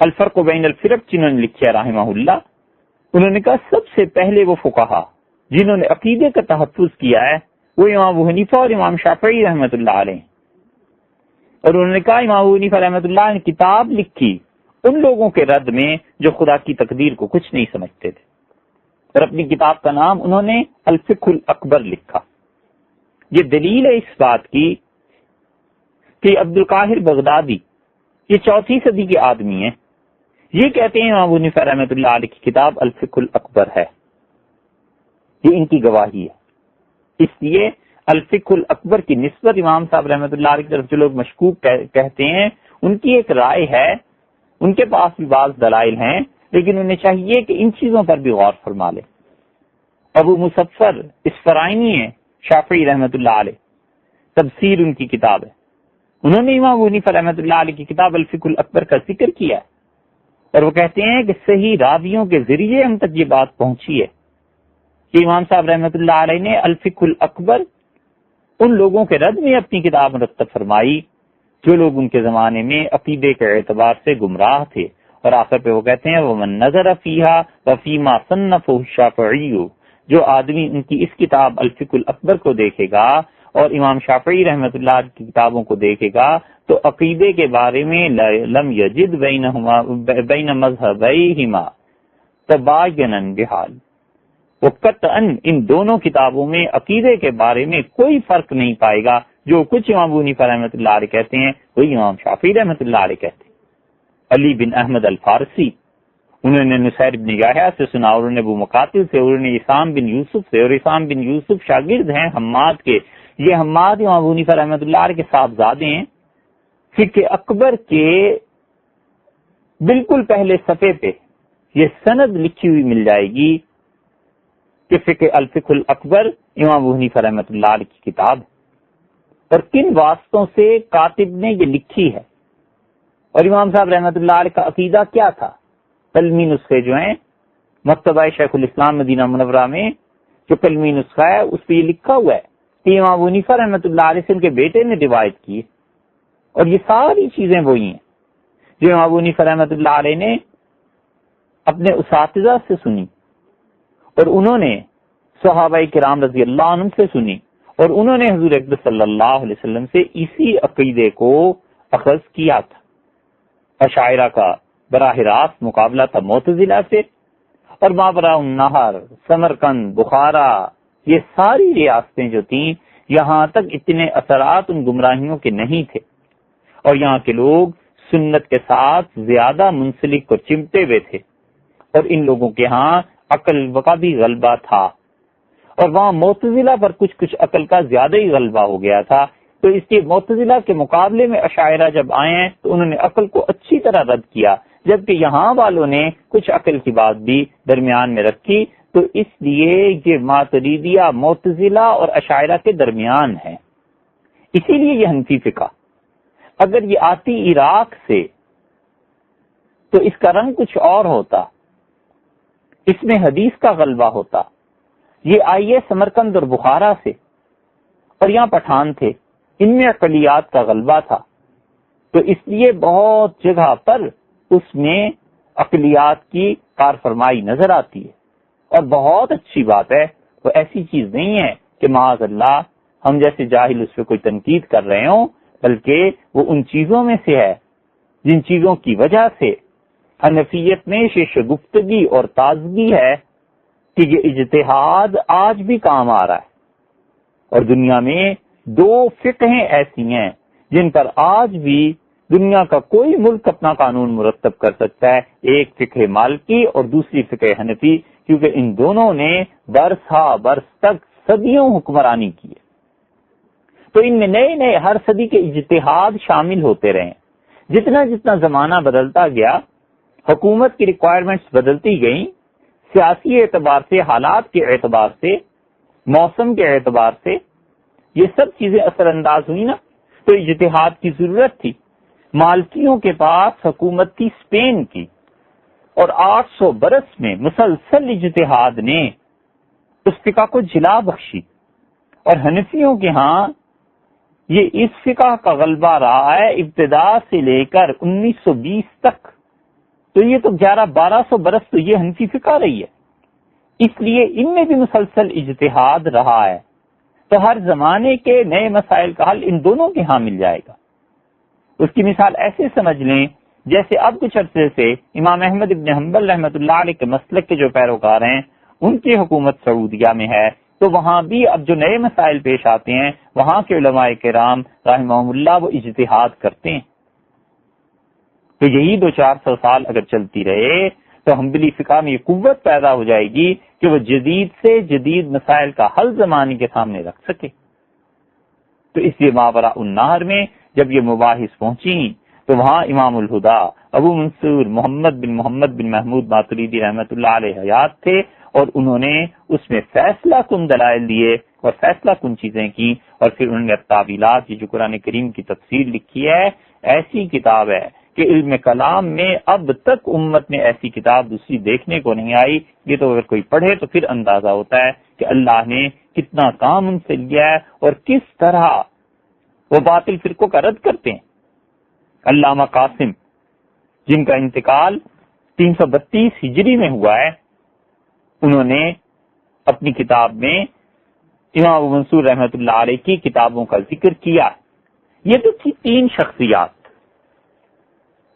الفرق بین الفرق جنہوں نے لکھا رحمہ اللہ، انہوں نے کہا سب سے پہلے وہ فقہا جنہوں نے عقیدے کا تحفظ کیا ہے وہ امام ابو حنیفہ اور امام شافعی رحمۃ اللہ علیہ، اور انہوں نے کہا امام ابو حنیفہ رحمۃ اللہ نے کتاب لکھی ان لوگوں کے رد میں جو خدا کی تقدیر کو کچھ نہیں سمجھتے تھے، اور اپنی کتاب کا نام انہوں نے الفقہ الاکبر لکھا۔ یہ دلیل ہے اس بات کی کہ عبد القاہر بغدادی یہ 4 صدی کے آدمی ہیں، یہ کہتے ہیں امام ابو حنیفہ رحمۃ اللہ علیہ کی کتاب الفقہ الاکبر ہے، یہ ان کی گواہی ہے۔ اس لیے الفقہ الاکبر کی نسبت امام صاحب رحمۃ اللہ علیہ کی طرف جو لوگ مشکوک کہتے ہیں، ان کی ایک رائے ہے، ان کے پاس بھی بعض دلائل ہیں، لیکن انہیں چاہیے کہ ان چیزوں پر بھی غور فرما لے۔ ابو مصفر اسفرائینی ہے شافعی رحمۃ اللہ علیہ، تفسیر ان کی کتاب ہے، انہوں نے امام ابو حنیفہ رحمۃ اللہ علیہ کی کتاب الفقہ الاکبر کا ذکر کیا ہے، اور وہ کہتے ہیں کہ صحیح راویوں کے ذریعے ہم تک یہ بات پہنچی ہے کہ امام صاحب رحمۃ اللہ علیہ نے الفقہ الاکبر ان لوگوں کے رد میں اپنی کتاب مرتب فرمائی جو لوگ ان کے زمانے میں عقیدے کے اعتبار سے گمراہ تھے، اور آخر پہ وہ کہتے ہیں وَمَن نَظَرَ فِيهَا وَفِيمَا صَنَّفَهُ الشَّافِعِيُّ، جو آدمی ان کی اس کتاب الفقہ الاکبر کو دیکھے گا اور امام شافعی رحمۃ اللہ کی کتابوں کو دیکھے گا تو عقیدے کے بارے میں لم یجد بین مذہبیہما تباینًا بحال، وہ قطعاً ان دونوں کتابوں میں عقیدے کے بارے میں کوئی فرق نہیں پائے گا، جو کچھ امام ابو حنیفہ رحمۃ اللہ علیہ کہتے ہیں وہی امام شافعی رحمۃ اللہ علیہ کہتے ہیں۔ علی بن احمد الفارسی انہوں نے نصیر بن یحییٰ سے سنا، اور انہوں نے ابو مقاتل سے، انہوں نے اسام بن یوسف سے، اور اسام بن یوسف شاگرد ہیں حماد کے، یہ حماد امام ابو حنیفہ رحمۃ اللہ علیہ کے صاحبزادے ہیں۔ فقہ اکبر کے بالکل پہلے صفحے پہ یہ سند لکھی ہوئی مل جائے گی کہ الفقہ الاکبر امام ابو حنیفہ رحمۃ اللہ علیہ کی کتاب ہے، اور کن واسطوں سے کاتب نے یہ لکھی ہے، اور امام صاحب رحمۃ اللہ علیہ کا عقیدہ کیا تھا۔ کلمی نسخے جو ہیں مکتبہ شیخ الاسلام مدینہ منورہ میں جو کلمی نسخہ ہے اس پہ یہ لکھا ہوا ہے کہ امام ابو حنیفہ رحمۃ اللہ علیہ سے ان کے بیٹے نے روایت کی، اور یہ ساری چیزیں وہی ہیں جو امام ابو حنیفہ رحمۃ اللہ علیہ نے اپنے اساتذہ سے سنی، اور انہوں نے صحابہ کرام رضی اللہ عنہم سے سنی، اور انہوں نے حضور اکبر صلی اللہ علیہ وسلم سے اسی عقیدے کو اخذ کیا تھا۔ اشاعرہ کا براہ راست مقابلہ تھا معتزلہ سے، اور ماوراء النہر، سمرقند، بخارا، یہ ساری ریاستیں جو تھیں یہاں تک اتنے اثرات ان گمراہیوں کے نہیں تھے، اور یہاں کے لوگ سنت کے ساتھ زیادہ منسلک اور چمٹے ہوئے تھے، اور ان لوگوں کے ہاں عقل کا بھی غلبہ تھا، اور وہاں معتزلہ پر کچھ عقل کا زیادہ ہی غلبہ ہو گیا تھا، تو اس لیے معتزلہ کے مقابلے میں اشاعرہ جب آئے ہیں تو انہوں نے عقل کو اچھی طرح رد کیا، جبکہ یہاں والوں نے کچھ عقل کی بات بھی درمیان میں رکھی، تو اس لیے یہ ماتریدیہ معتزلہ اور اشاعرہ کے درمیان ہے، اسی لیے یہ حنفی فقہ۔ اگر یہ آتی عراق سے تو اس کا رنگ کچھ اور ہوتا، اس میں حدیث کا غلبہ ہوتا، یہ آئی ہے سمرقند اور بخارا سے، اور یہاں پٹھان تھے، ان میں اقلیات کا غلبہ تھا، تو اس لیے بہت جگہ پر اس میں اقلیات کی کار فرمائی نظر آتی ہے، اور بہت اچھی بات ہے، وہ ایسی چیز نہیں ہے کہ معاذ اللہ ہم جیسے جاہل اس پہ کوئی تنقید کر رہے ہوں، بلکہ وہ ان چیزوں میں سے ہے جن چیزوں کی وجہ سے حنفیت میں شگفتگی اور تازگی ہے کہ یہ اجتہاد آج بھی کام آ رہا ہے، اور دنیا میں 2 فقہیں ایسی ہیں جن پر آج بھی دنیا کا کوئی ملک اپنا قانون مرتب کر سکتا ہے، ایک فقہ مالکی اور دوسری فقہ حنفی، کیونکہ ان دونوں نے برس ہا برس تک صدیوں حکمرانی کی ہے، تو ان میں نئے نئے ہر صدی کے اجتہاد شامل ہوتے رہے، جتنا جتنا زمانہ بدلتا گیا، حکومت کی ریکوائرمنٹس بدلتی گئیں، سیاسی اعتبار سے، حالات کے اعتبار سے، موسم کے اعتبار سے، یہ سب چیزیں اثر انداز ہوئی نا، تو اجتہاد کی ضرورت تھی۔ مالکیوں کے پاس حکومت تھی اسپین کی، اور 800 برس میں مسلسل اجتہاد نے اس فقہ کو جلا بخشی، اور حنفیوں کے ہاں یہ اس فقہ کا غلبہ رہا ہے ابتدا سے لے کر 1920 تک، تو یہ تو 1100-1200 برس تو یہ حنفی فقہ رہی ہے، اس لیے ان میں بھی مسلسل اجتہاد رہا ہے، تو ہر زمانے کے نئے مسائل کا حل ان دونوں کے ہاں مل جائے گا۔ اس کی مثال ایسے سمجھ لیں جیسے اب کچھ عرصے سے امام احمد ابن حنبل رحمۃ اللہ علیہ کے مسلک کے جو پیروکار ہیں ان کی حکومت سعودیہ میں ہے، تو وہاں بھی اب جو نئے مسائل پیش آتے ہیں وہاں کے علماء کرام رحمہم اللہ وہ اجتہاد کرتے ہیں۔ تو یہی 200-400 سال اگر چلتی رہے تو حنبلی فقہ میں یہ قوت پیدا ہو جائے گی کہ وہ جدید سے جدید مسائل کا حل زمانے کے سامنے رکھ سکے۔ تو اس لیے ماوراء النہر میں جب یہ مباحث پہنچی تو وہاں امام الہدا ابو منصور محمد بن محمود ماتریدی رحمۃ اللہ علیہ حیات تھے، اور انہوں نے اس میں فیصلہ کن دلائل دیے اور فیصلہ کن چیزیں کی، اور پھر انہوں نے تعویلات جو قرآن کریم کی تفسیر لکھی ہے، ایسی کتاب ہے کہ علم کلام میں اب تک امت میں ایسی کتاب دوسری دیکھنے کو نہیں آئی۔ یہ تو اگر کوئی پڑھے تو پھر اندازہ ہوتا ہے کہ اللہ نے کتنا کام ان سے لیا ہے اور کس طرح وہ باطل فرقوں کا رد کرتے ہیں۔ علامہ قاسم جن کا انتقال 332 ہجری میں ہوا ہے، انہوں نے اپنی کتاب میں امام ابو منصور رحمۃ اللہ علیہ کی کتابوں کا ذکر کیا۔ یہ تو تھی 3 شخصیات،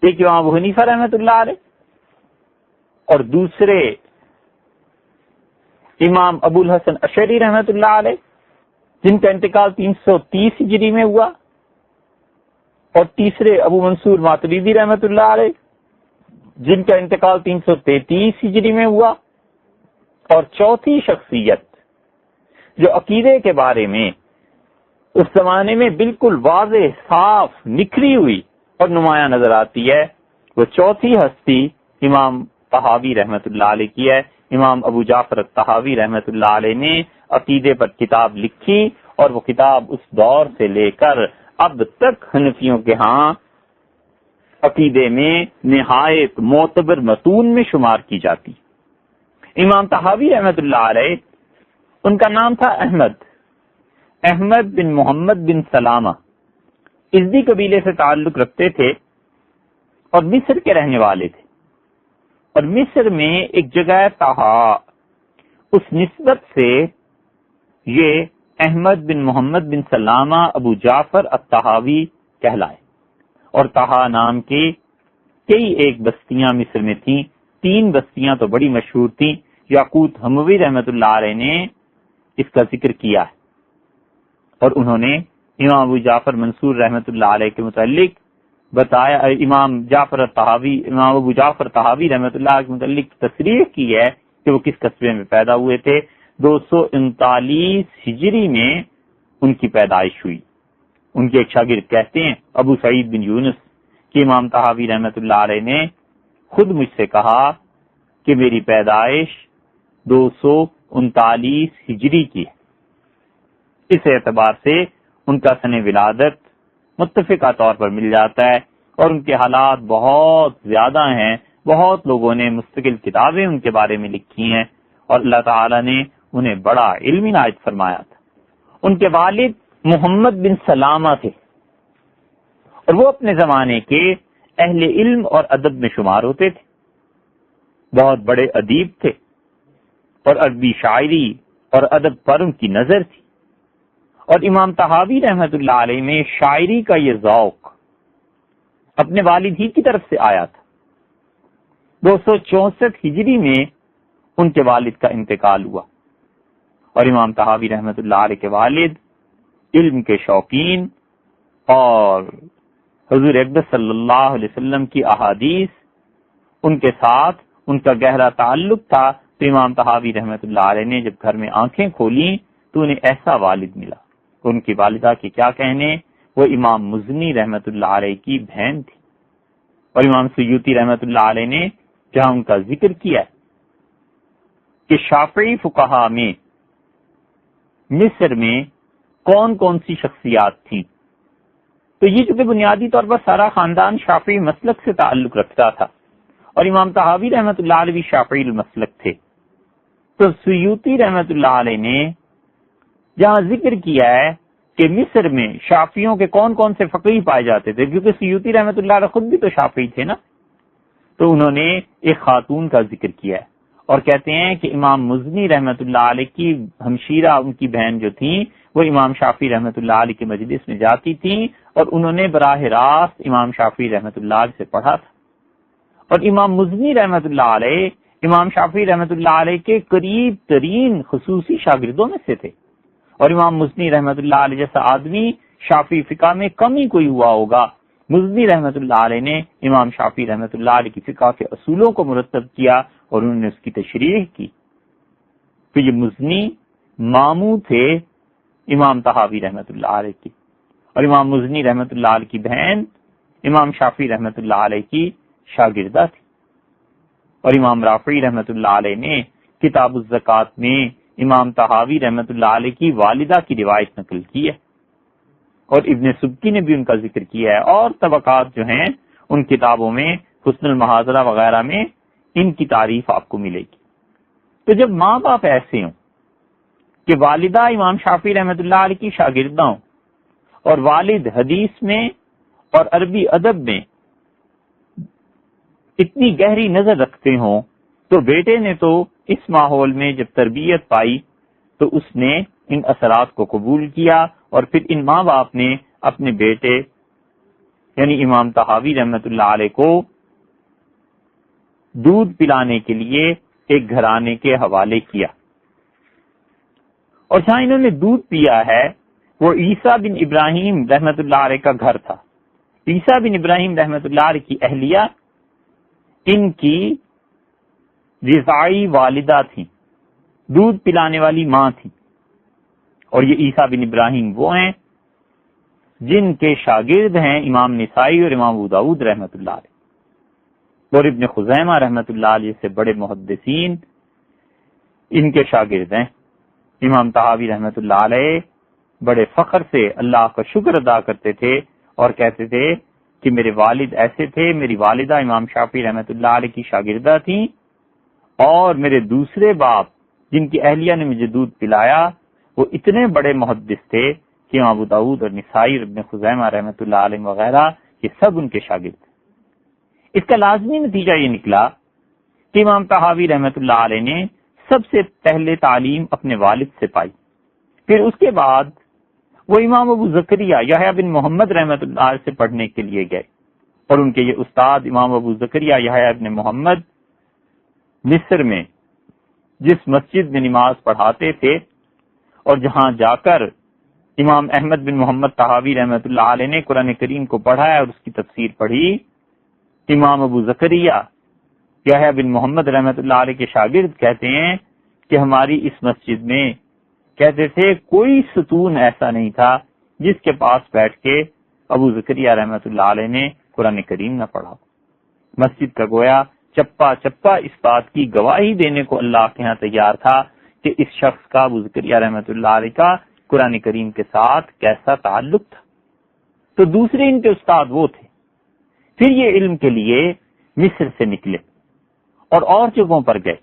ایک امام ابو حنیفہ رحمۃ اللہ علیہ، اور دوسرے امام ابو الحسن اشعری رحمۃ اللہ علیہ جن کا انتقال 330 ہجری میں ہوا، اور تیسرے ابو منصور ماتریدی رحمۃ اللہ علیہ جن کا انتقال 333 ہجری میں ہوا، اور چوتھی شخصیت جو عقیدے کے بارے میں اس زمانے میں بالکل واضح، صاف، نکھری ہوئی اور نمایاں نظر آتی ہے، وہ چوتھی ہستی امام طحاوی رحمۃ اللہ علیہ کی ہے۔ امام ابو جعفر الطحاوی رحمۃ اللہ علیہ نے عقیدے پر کتاب لکھی، اور وہ کتاب اس دور سے لے کر اب تک حنفیوں کے ہاں عقیدے میں نہایت معتبر متون میں شمار کی جاتی۔ امام طحاوی رحمۃ اللہ علیہ، ان کا نام تھا احمد بن محمد بن سلامہ، ازدی قبیلے سے تعلق رکھتے تھے اور مصر کے رہنے والے تھے، اور مصر میں ایک جگہ طحا، اس نسبت سے یہ احمد بن محمد بن سلامہ ابو جعفر الطحاوی کہلائے، اور طحا نام کی کئی ایک بستیاں مصر میں تھیں، 3 بستیاں تو بڑی مشہور تھیں۔ یاقوت حموی رحمۃ اللہ علیہ نے اس کا ذکر کیا ہے، اور انہوں نے امام ابو جعفر منصور رحمۃ اللہ علیہ کے متعلق بتایا، امام ابو جعفر طحاوی رحمۃ اللہ کے متعلق تصریح کی ہے کہ وہ کس قصبے میں پیدا ہوئے تھے۔ 239 ہجری میں ان کی پیدائش ہوئی۔ ان کے ایک شاگرد کہتے ہیں ابو سعید بن یونس کہ امام طحاوی رحمۃ اللہ علیہ نے خود مجھ سے کہا کہ میری پیدائش 239 ہجری کی ہے۔ اس اعتبار سے ان کا سن ولادت متفقہ طور پر مل جاتا ہے، اور ان کے حالات بہت زیادہ ہیں، بہت لوگوں نے مستقل کتابیں ان کے بارے میں لکھی ہیں، اور اللہ تعالی نے انہیں بڑا علم عنایت فرمایا تھا۔ ان کے والد محمد بن سلامہ تھے، اور وہ اپنے زمانے کے اہل علم اور ادب میں شمار ہوتے تھے، بہت بڑے ادیب تھے، اور عربی شاعری اور ادب پر ان کی نظر تھی۔ اور امام طحاوی رحمۃ اللہ علیہ میں شاعری کا یہ ذوق اپنے والد ہی کی طرف سے آیا تھا۔ 264 ہجری میں ان کے والد کا انتقال ہوا، اور امام طحاوی رحمۃ اللہ علیہ کے والد علم کے شوقین اور حضور اقدس صلی اللہ علیہ وسلم کی احادیث ان کے ساتھ ان کا گہرا تعلق تھا۔ تو امام طحاوی رحمۃ اللہ علیہ نے جب گھر میں آنکھیں کھولیں تو انہیں ایسا والد ملا۔ ان کی والدہ کی کیا کہنے، وہ امام مزنی رحمۃ اللہ علیہ کی بہن تھی، اور امام سیوطی رحمۃ اللہ علیہ نے جہاں ان کا ذکر کیا ہے کہ شافعی فقہا میں مصر میں کون کون سی شخصیات تھیں، تو یہ چونکہ بنیادی طور پر سارا خاندان شافعی مسلک سے تعلق رکھتا تھا، اور امام طحاوی رحمۃ اللہ علیہ بھی شافعی المسلک تھے، تو سیوطی رحمۃ اللہ علیہ نے جہاں ذکر کیا ہے کہ مصر میں شافعیوں کے کون کون سے فقیہ پائے جاتے تھے، کیونکہ سیوطی رحمۃ اللہ علیہ خود بھی تو شافعی تھے نا، تو انہوں نے ایک خاتون کا ذکر کیا ہے، اور کہتے ہیں کہ امام مزنی رحمت اللہ علیہ کی ہمشیرہ ان کی بہن جو تھیں وہ امام شافعی رحمت اللہ علیہ کی مجلس میں جاتی تھیں اور انہوں نے براہ راست امام شافعی رحمت اللہ علیہ سے پڑھا تھا، اور امام مزنی رحمت اللہ علیہ امام شافعی رحمت اللہ علیہ کے قریب ترین خصوصی شاگردوں میں سے تھے، اور امام مزنی رحمت اللہ علیہ جیسا آدمی شافعی فقہ میں کم ہی کوئی ہوا ہوگا۔ مزنی رحمت اللہ علیہ نے امام شافعی رحمت اللہ علیہ کی فقہ کے اصولوں کو مرتب کیا اور انہوں نے اس کی تشریح کی۔ تو یہ مزنی ماموں تھے امام طحاوی رحمت اللہ علیہ کی، اور امام مزنی رحمت اللہ علیہ کی بہن امام شافعی رحمت اللہ علیہ کی شاگردہ تھی۔ اور امام رافعی رحمت اللہ علیہ نے کتاب الزکوٰۃ میں امام طحاوی رحمت اللہ علیہ کی والدہ کی روایت نقل کی ہے، اور ابن سبکی نے بھی ان کا ذکر کیا ہے، اور طبقات جو ہیں ان کتابوں میں حسن المحاضرہ وغیرہ میں ان کی تعریف آپ کو ملے گی۔ تو جب ماں باپ ایسے ہوں کہ والدہ امام شافعی رحمت اللہ علیہ کی شاگردہ ہوں اور والد حدیث میں اور عربی ادب میں اتنی گہری نظر رکھتے ہوں، تو بیٹے نے تو اس ماحول میں جب تربیت پائی تو اس نے ان اثرات کو قبول کیا، اور پھر ان ماں باپ نے اپنے بیٹے یعنی امام طحاوی رحمت اللہ علیہ کو دودھ پلانے کے لیے ایک گھرانے کے حوالے کیا، اور جہاں انہوں نے دودھ پیا ہے وہ عیسیٰ بن ابراہیم رحمت اللہ علیہ کا گھر تھا۔ عیسیٰ بن ابراہیم رحمت اللہ علیہ کی اہلیہ ان کی رضاعی والدہ تھیں، دودھ پلانے والی ماں تھی، اور یہ عیسیٰ بن ابراہیم وہ ہیں جن کے شاگرد ہیں امام نسائی اور امام ابو داؤد رحمت اللہ علیہ، اور ابن خزیمہ رحمت اللہ علیہ سے بڑے محدثین ان کے شاگرد ہیں۔ امام طحاوی رحمت اللہ علیہ بڑے فخر سے اللہ کا شکر ادا کرتے تھے اور کہتے تھے کہ میرے والد ایسے تھے، میری والدہ امام شافعی رحمت اللہ علیہ کی شاگردہ تھیں، اور میرے دوسرے باپ جن کی اہلیہ نے مجھے دودھ پلایا وہ اتنے بڑے محدث تھے کہ امام ابو داؤد اور نسائی اور ابن خزیمہ رحمت اللہ علیہ وغیرہ یہ سب ان کے شاگرد تھے۔ اس کا لازمی نتیجہ یہ نکلا کہ امام طحاوی رحمت اللہ علیہ نے سب سے پہلے تعلیم اپنے والد سے پائی، پھر اس کے بعد وہ امام ابو زکریا یحییٰ بن محمد رحمت اللہ علیہ سے پڑھنے کے لیے گئے، اور ان کے یہ استاد امام ابو زکریا یحییٰ بن محمد مصر میں جس مسجد میں نماز پڑھاتے تھے اور جہاں جا کر امام احمد بن محمد طحاوی رحمت اللہ علیہ نے قرآن کریم کو پڑھا ہے اور اس کی تفسیر پڑھی، امام ابو زکریا یحییٰ بن محمد رحمت اللہ علیہ کے شاگرد کہتے ہیں کہ ہماری اس مسجد میں کہتے تھے کوئی ستون ایسا نہیں تھا جس کے پاس بیٹھ کے ابو زکریا رحمت اللہ علیہ نے قرآن کریم نہ پڑھا۔ مسجد کا گویا چپا چپا اس بات کی گواہی دینے کو اللہ کے ہاں تیار تھا کہ اس شخص کا ابو زکریا رحمت اللہ علیہ کا قرآن کریم کے ساتھ کیسا تعلق تھا۔ تو دوسرے ان کے استاد وہ تھے۔ پھر یہ علم کے لیے مصر سے نکلے اور جگہوں پر گئے،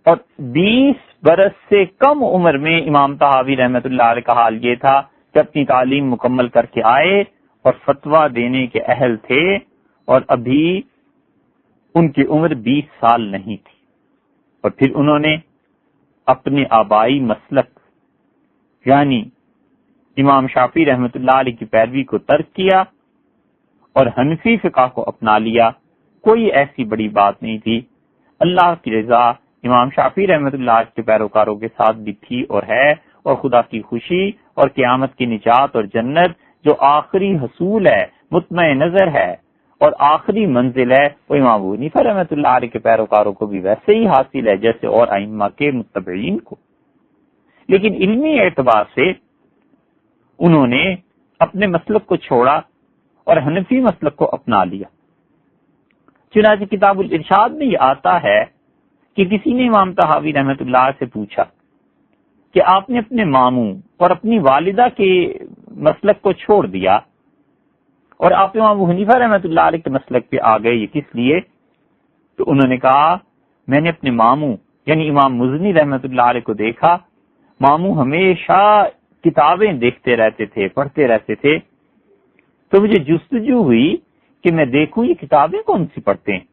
اور 20 برس سے کم عمر میں امام طحاوی رحمت اللہ علیہ کا حال یہ تھا کہ اپنی تعلیم مکمل کر کے آئے اور فتویٰ دینے کے اہل تھے، اور ابھی ان کی عمر 20 سال نہیں تھی، اور پھر انہوں نے اپنے آبائی مسلک یعنی امام شافعی رحمت اللہ علیہ کی پیروی کو ترک کیا اور حنفی فقہ کو اپنا لیا۔ کوئی ایسی بڑی بات نہیں تھی، اللہ کی رضا امام شافعی رحمت اللہ علیہ کے پیروکاروں کے ساتھ بھی تھی اور ہے، اور خدا کی خوشی اور قیامت کی نجات اور جنت جو آخری حصول ہے، مطمئن نظر ہے اور آخری منزل ہے، وہ امام ابو حنیفہ رحمت اللہ علیہ کے پیروکاروں کو بھی ویسے ہی حاصل ہے جیسے اور ائمہ کے متبعین کو۔ لیکن علمی اعتبار سے انہوں نے اپنے مسلک کو چھوڑا اور حنفی مسلک کو اپنا لیا۔ چنانچہ کتاب الارشاد میں یہ آتا ہے کہ کسی نے امام طحاوی رحمت اللہ سے پوچھا کہ آپ نے اپنے ماموں اور اپنی والدہ کے مسلک کو چھوڑ دیا اور آپ امام ابو حنیفہ رحمت اللہ علیہ کے مسلک پہ آ گئے، یہ کس لیے؟ تو انہوں نے کہا میں نے اپنے ماموں یعنی امام مزنی رحمت اللہ علیہ کو دیکھا، ماموں ہمیشہ کتابیں دیکھتے رہتے تھے، پڑھتے رہتے تھے، تو مجھے جستجو ہوئی کہ میں دیکھوں یہ کتابیں کون سی پڑھتے ہیں۔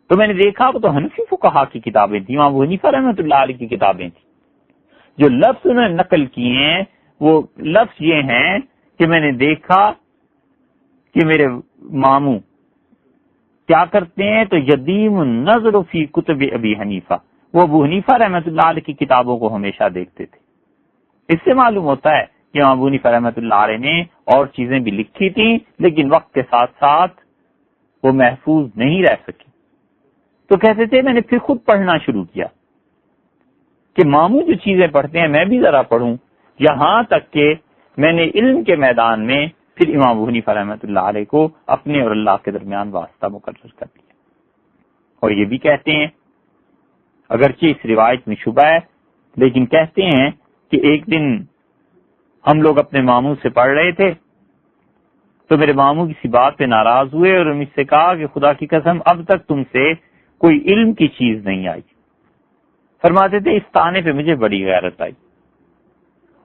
تو میں نے دیکھا وہ تو حنفی فقہا کی کتابیں تھیں، امام ابو حنیفہ رحمۃ اللہ علیہ کی کتابیں تھیں. جو لفظ انہوں نے نقل کیے ہیں وہ لفظ یہ ہیں کہ میں نے دیکھا کہ میرے ماموں کیا کرتے ہیں تو یدیم النظر فی کتب ابی حنیفہ، وہ ابو حنیفہ رحمۃ اللہ علیہ کی کتابوں کو ہمیشہ دیکھتے تھے. اس سے معلوم ہوتا ہے کہ امام ابو حنیفہ رحمۃ اللہ علیہ نے اور چیزیں بھی لکھی تھیں لیکن وقت کے ساتھ ساتھ وہ محفوظ نہیں رہ سکی. تو کہتے تھے میں نے پھر خود پڑھنا شروع کیا کہ ماموں جو چیزیں پڑھتے ہیں میں بھی ذرا پڑھوں، یہاں تک کہ میں نے علم کے میدان میں پھر امام ابو حنیفہ رحمۃ اللہ علیہ کو اپنے اور اللہ کے درمیان واسطہ مقرر کر دیا. اور یہ بھی کہتے ہیں، اگرچہ اس روایت میں شبہ ہے لیکن کہتے ہیں کہ ایک دن ہم لوگ اپنے ماموں سے پڑھ رہے تھے تو میرے ماموں کسی بات پہ ناراض ہوئے اور مجھ سے کہا کہ خدا کی قسم اب تک تم سے کوئی علم کی چیز نہیں آئی. فرماتے تھے اس طعنے پہ مجھے بڑی غیرت آئی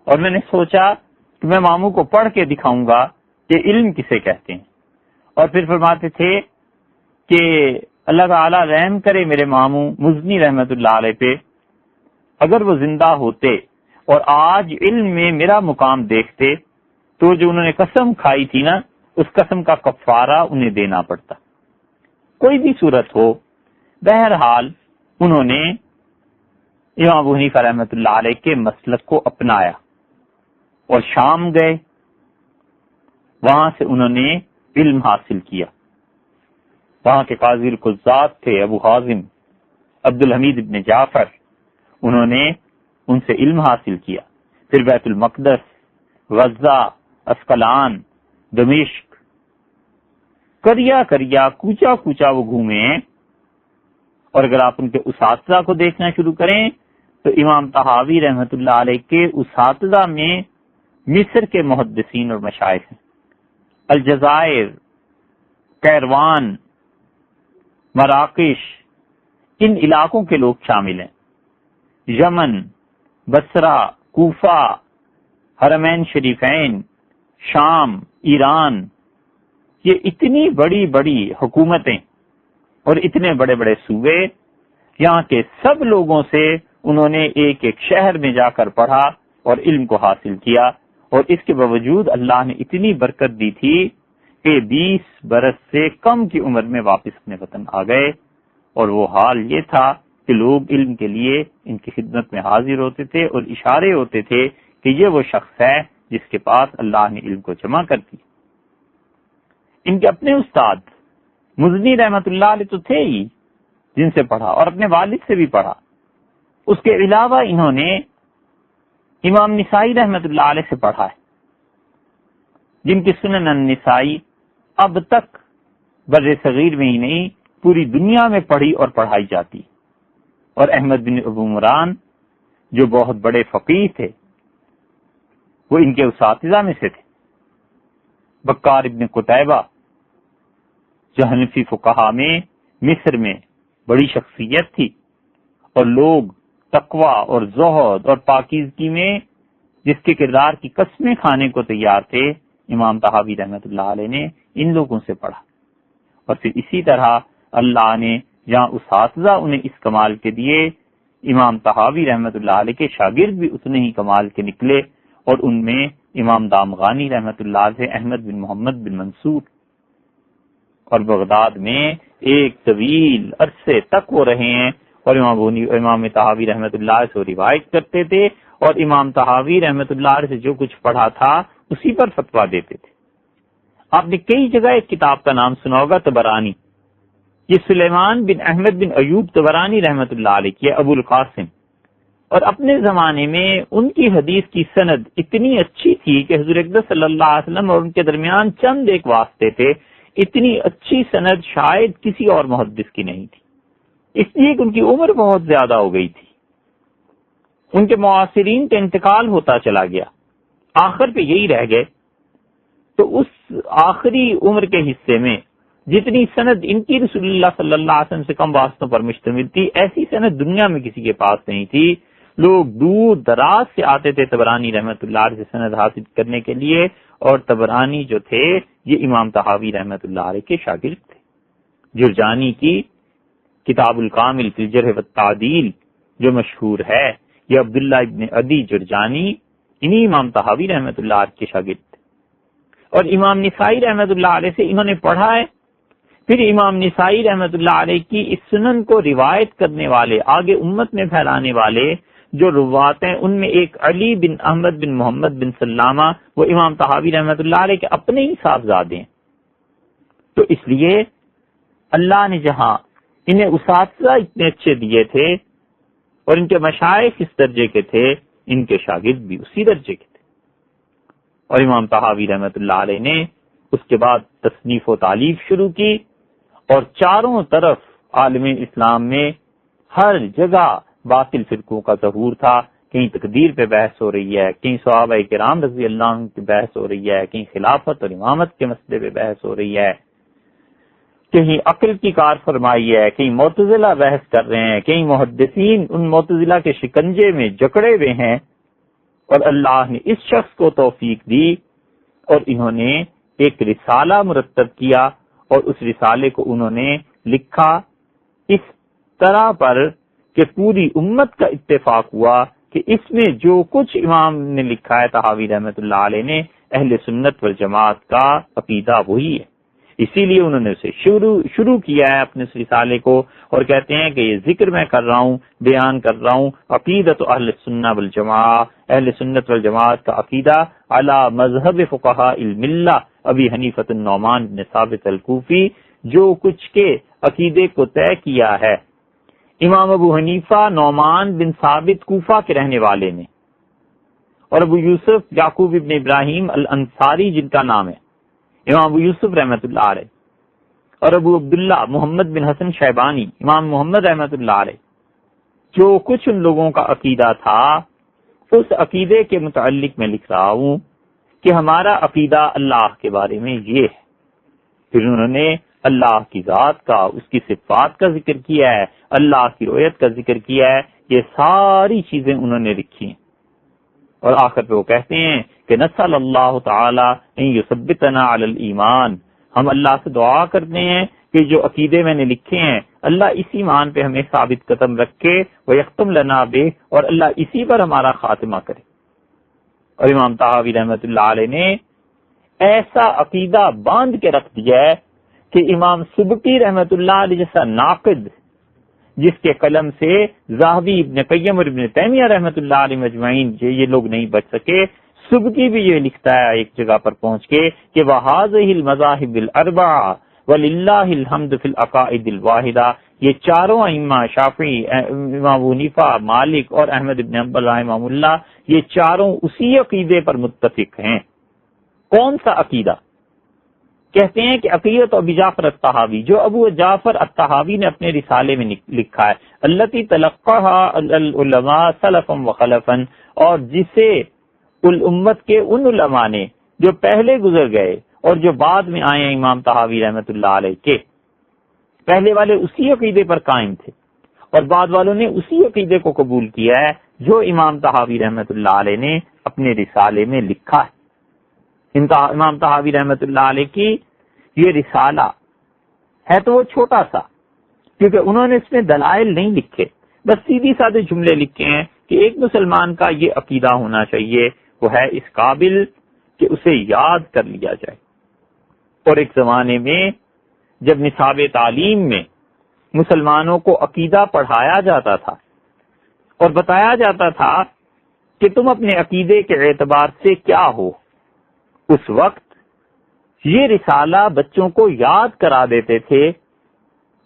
اور میں نے سوچا کہ میں ماموں کو پڑھ کے دکھاؤں گا کہ علم کسے کہتے ہیں. اور پھر فرماتے تھے کہ اللہ تعالی رحم کرے میرے ماموں مزنی رحمت اللہ علیہ پہ، اگر وہ زندہ ہوتے اور آج علم میں میرا مقام دیکھتے تو جو انہوں نے قسم کھائی تھی نا اس قسم کا کفارہ انہیں دینا پڑتا. کوئی بھی صورت ہو، بہرحال انہوں نے امام ابو حنیفہ رحمۃ اللہ علیہ کے مسلک کو اپنایا اور شام گئے، وہاں سے انہوں نے علم حاصل کیا. وہاں کے قاضی القضات تھے ابو حازم عبد الحمید ابن جعفر، انہوں نے ان سے علم حاصل کیا. پھر بیت المقدس، غزہ، اسقلان، دمشق، کریا کریا کوچا کوچا وہ گھومے. اور اگر آپ ان کے اساتذہ کو دیکھنا شروع کریں تو امام طحاوی رحمت اللہ علیہ کے اساتذہ میں مصر کے محدثین اور مشائخ ہیں، الجزائر، کیروان، مراکش، ان علاقوں کے لوگ شامل ہیں. یمن، بصرہ، کوفہ، حرمین شریفین، شام، ایران، یہ اتنی بڑی بڑی حکومتیں اور اتنے بڑے بڑے صوبے، یہاں کے سب لوگوں سے انہوں نے ایک ایک شہر میں جا کر پڑھا اور علم کو حاصل کیا. اور اس کے باوجود اللہ نے اتنی برکت دی تھی کہ 20 برس سے کم کی عمر میں واپس اپنے وطن آ گئے. اور وہ حال یہ تھا کہ لوگ علم کے لیے ان کی خدمت میں حاضر ہوتے تھے اور اشارے ہوتے تھے کہ یہ وہ شخص ہے جس کے پاس اللہ نے علم کو جمع کر دی. ان کے اپنے استاد مزنی رحمت اللہ علیہ تو تھے ہی جن سے پڑھا اور اپنے والد سے بھی پڑھا. اس کے علاوہ انہوں نے امام نسائی رحمت اللہ علیہ سے پڑھا ہے، جن کی سنن النسائی اب تک بر صغیر میں ہی نہیں پوری دنیا میں پڑھی اور پڑھائی جاتی. اور احمد بن ابو مران جو بہت بڑے فقیہ تھے وہ ان کے اساتذہ میں سے تھے. بکار ابن قتیبہ جو حنفی فقہا میں مصر میں بڑی شخصیت تھی اور لوگ تقوی اور زہد اور پاکیزگی میں جس کے کردار کی قسمیں کھانے کو تیار تھے، امام طحاوی رحمت اللہ علیہ نے ان لوگوں سے پڑھا. اور پھر اسی طرح اللہ نے جہاں اساتذہ انہیں اس کمال کے دیے، امام طحاوی رحمت اللہ علیہ کے شاگرد بھی اتنے ہی کمال کے نکلے. اور ان میں امام دامغانی رحمت اللہ علیہ، احمد بن محمد بن منصور، اور بغداد میں ایک طویل عرصے تک وہ رہے ہیں اور امام طحاوی رحمت اللہ علیہ سے روایت کرتے تھے اور امام طحاوی رحمت اللہ علیہ سے جو کچھ پڑھا تھا اسی پر فتویٰ دیتے تھے. آپ نے کئی جگہ ایک کتاب کا نام سنا ہوگا طبرانی، یہ سلیمان بن احمد بن ایوب طبرانی رحمت اللہ علیہ کی ابو القاسم. اور اپنے زمانے میں ان کی حدیث کی سند اتنی اچھی تھی کہ حضور اقدس صلی اللہ علیہ وسلم اور ان کے درمیان چند ایک واسطے تھے. اتنی اچھی سند شاید کسی اور محدث کی نہیں تھی، اس لیے کہ ان کی عمر بہت زیادہ ہو گئی تھی، ان کے معاصرین کا انتقال ہوتا چلا گیا، آخر پہ یہی رہ گئے. تو اس آخری عمر کے حصے میں جتنی سند ان کی رسول اللہ صلی اللہ علیہ وسلم سے کم واسطوں پر مشتمل تھی، ایسی سند دنیا میں کسی کے پاس نہیں تھی. لوگ دور دراز سے آتے تھے طبرانی رحمت اللہ علیہ سے سند حاصل کرنے کے لیے. اور طبرانی جو تھے یہ امام طحاوی رحمت اللہ علیہ کے شاگرد تھے. جرجانی کی کتاب الکامل فی الجرح والتعدیل جو مشہور ہے، یہ عبداللہ ابن عدی جرجانی انہی امام طحاوی رحمۃ اللہ علیہ کے شاگرد تھے، اور امام نسائی رحمۃ اللہ علیہ سے انہوں نے پڑھا ہے۔ پھر امام نسائی رحمۃ اللہ علیہ کی اس سنن کو روایت کرنے والے، آگے امت میں پھیلانے والے جو روات ہیں، ان میں ایک علی بن احمد بن محمد بن سلامہ، وہ امام طحاوی رحمۃ اللہ علیہ کے اپنے ہی صاحبزادے ہیں۔ تو اس لیے اللہ نے جہاں انہیں اساتذہ اتنے اچھے دیے تھے اور ان کے مشائخ اس درجے کے تھے، ان کے شاگرد بھی اسی درجے کے تھے۔ اور امام طحاوی رحمۃ اللہ علیہ نے اس کے بعد تصنیف و تالیف شروع کی، اور چاروں طرف عالم اسلام میں ہر جگہ باطل فرقوں کا ظہور تھا۔ کہیں تقدیر پہ بحث ہو رہی ہے، کہیں صحابہ کرام رضی اللہ عنہ کی بحث ہو رہی ہے، کہیں خلافت اور امامت کے مسئلے پہ بحث ہو رہی ہے، کہیں عقل کی کار فرمائی ہے، کہیں معتزلہ بحث کر رہے ہیں، کہیں محدثین ان معتزلہ کے شکنجے میں جکڑے ہوئے ہیں، اور اللہ نے اس شخص کو توفیق دی اور انہوں نے ایک رسالہ مرتب کیا، اور اس رسالے کو انہوں نے لکھا اس طرح پر کہ پوری امت کا اتفاق ہوا کہ اس میں جو کچھ امام نے لکھا ہے طحاوی رحمۃ اللہ علیہ نے، اہل سنت والجماعت کا عقیدہ وہی ہے۔ اسی لیے انہوں نے اسے شروع کیا ہے اپنے اس رسالے کو، اور کہتے ہیں کہ یہ ذکر میں کر رہا ہوں، بیان کر رہا ہوں عقیدت اہل سنت والجماعت، اہل سنت والجماعت کا عقیدہ علی مذہب فقہاء الملہ ابی حنیفۃ النعمان بن ثابت الکوفی، جو کچھ کے عقیدے کو طے کیا ہے امام ابو حنیفہ نعمان بن ثابت کوفہ کے رہنے والے نے، اور ابو یوسف یعقوب ابن ابراہیم الانصاری جن کا نام ہے، امام ابو یوسف رحمۃ اللہ علیہ، اور ابو عبداللہ محمد بن حسن شیبانی، امام محمد رحمۃ اللہ علیہ، جو کچھ ان لوگوں کا عقیدہ تھا اس عقیدے کے متعلق میں لکھ رہا ہوں کہ ہمارا عقیدہ اللہ کے بارے میں یہ ہے۔ پھر انہوں نے اللہ کی ذات کا، اس کی صفات کا ذکر کیا ہے، اللہ کی رؤیت کا ذکر کیا ہے، یہ ساری چیزیں انہوں نے لکھی ہیں، اور آخر پہ وہ کہتے ہیں کہ نسأل اللہ تعالی ان یثبتنا علی الایمان، ہم اللہ سے دعا کرتے ہیں کہ جو عقیدے میں نے لکھے ہیں اللہ اس ایمان پہ ہمیں ثابت قدم رکھے، ویختم لنا بہ، اور اللہ اسی پر ہمارا خاتمہ کرے۔ اور امام طحاوی رحمۃ اللہ علیہ نے ایسا عقیدہ باندھ کے رکھ دیا ہے کہ امام سبکی رحمۃ اللہ علیہ جیسا ناقد، جس کے قلم سے ذہبی، ابن قیم اور ابن تیمیہ رحمۃ اللہ علیہ مجمعین یہ لوگ نہیں بچ سکے، سبکی بھی یہ لکھتا ہے ایک جگہ پر پہنچ کے کہ وَهَذِهِ الْمَذَاهِبِ الْأَرْبَعَةُ وَلِلَّهِ الْحَمْدُ فِي الْعَقَائِدِ الْوَاحِدَةِ، یہ چاروں ائمہ شافعی، امام ابو حنیفہ، مالک اور احمد ابن حنبل رحمہ اللہ، یہ چاروں اسی عقیدے پر متفق ہیں۔ کون سا عقیدہ؟ کہتے ہیں کہ عقیدت ابی جعفر الطحاوی، جو ابو جعفر الطحاوی نے اپنے رسالے میں لکھا ہے، التی تلقاها العلماء سلفا وخلفا، اور جسے الامت کے ان علماء نے جو پہلے گزر گئے اور جو بعد میں آئے ہیں امام طحاوی رحمۃ اللہ علیہ کے، پہلے والے اسی عقیدے پر قائم تھے اور بعد والوں نے اسی عقیدے کو قبول کیا ہے جو امام طحاوی رحمۃ اللہ علیہ نے اپنے رسالے میں لکھا ہے۔ امام طحاوی رحمۃ اللہ علیہ کی یہ رسالہ ہے تو وہ چھوٹا سا، کیونکہ انہوں نے اس میں دلائل نہیں لکھے، بس سیدھی سادے جملے لکھے ہیں کہ ایک مسلمان کا یہ عقیدہ ہونا چاہیے، وہ ہے اس قابل کہ اسے یاد کر لیا جائے۔ اور ایک زمانے میں جب نصاب تعلیم میں مسلمانوں کو عقیدہ پڑھایا جاتا تھا اور بتایا جاتا تھا کہ تم اپنے عقیدے کے اعتبار سے کیا ہو، اس وقت یہ رسالہ بچوں کو یاد کرا دیتے تھے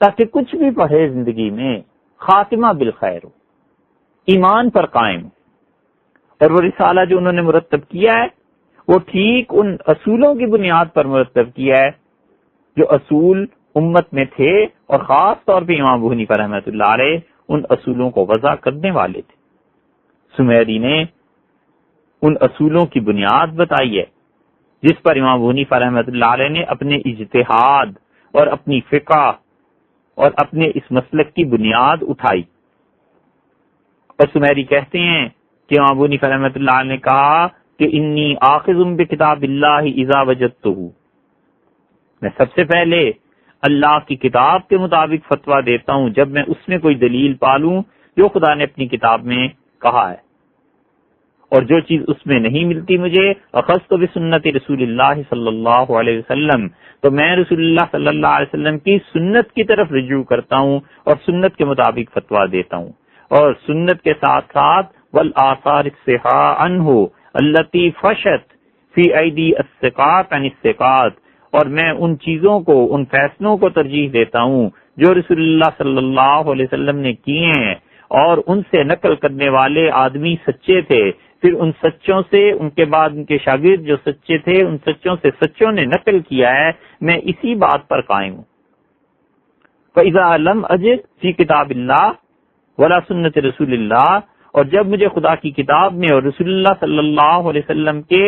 تاکہ کچھ بھی پڑھے زندگی میں خاتمہ بالخیر ہو، ایمان پر قائم ہو۔ اور وہ رسالہ جو انہوں نے مرتب کیا ہے وہ ٹھیک ان اصولوں کی بنیاد پر مرتب کیا ہے جو اصول امت میں تھے، اور خاص طور پہ امام ابو حنیفہ رحمۃ اللہ علیہ ان اصولوں کو وضع کرنے والے تھے۔ سمیری نے ان اصولوں کی بنیاد بتائی ہے جس پر امام ابو حنیفہ رحمۃ اللہ علیہ نے اپنے اجتہاد اور اپنی فقہ اور اپنے اس مسلک کی بنیاد اٹھائی۔ اور سمیری کہتے ہیں کہ امام ابو حنیفہ رحمۃ اللہ علیہ نے کہا کہ انی آخذ بکتاب اللہ اذا وجدتہ، میں سب سے پہلے اللہ کی کتاب کے مطابق فتویٰ دیتا ہوں جب میں اس میں کوئی دلیل پالوں جو خدا نے اپنی کتاب میں کہا ہے، اور جو چیز اس میں نہیں ملتی مجھے، اخذت بسنت رسول اللہ صلی اللہ علیہ وسلم، تو میں رسول اللہ صلی اللہ علیہ وسلم کی سنت کی طرف رجوع کرتا ہوں اور سنت کے مطابق فتویٰ دیتا ہوں، اور سنت کے ساتھ ساتھ والآثار الصحاح عنہ التی فشت فی ایدی الثقات عن الثقات، اور میں ان چیزوں کو، ان فیصلوں کو ترجیح دیتا ہوں جو رسول اللہ صلی اللہ علیہ وسلم نے کیے ہیں اور ان سے نقل کرنے والے آدمی سچے تھے، پھر ان سچوں سے ان کے بعد ان کے شاگرد جو سچے تھے ان سچوں سے سچوں نے نقل کیا ہے، میں اسی بات پر قائم ہوں۔ فَإِذَا لَمْ أَجِدْ فِي كِتَابِ اللَّهِ وَلَا سُنَّةِ رسول اللہ، اور جب مجھے خدا کی کتاب میں اور رسول اللہ صلی اللہ علیہ وسلم کے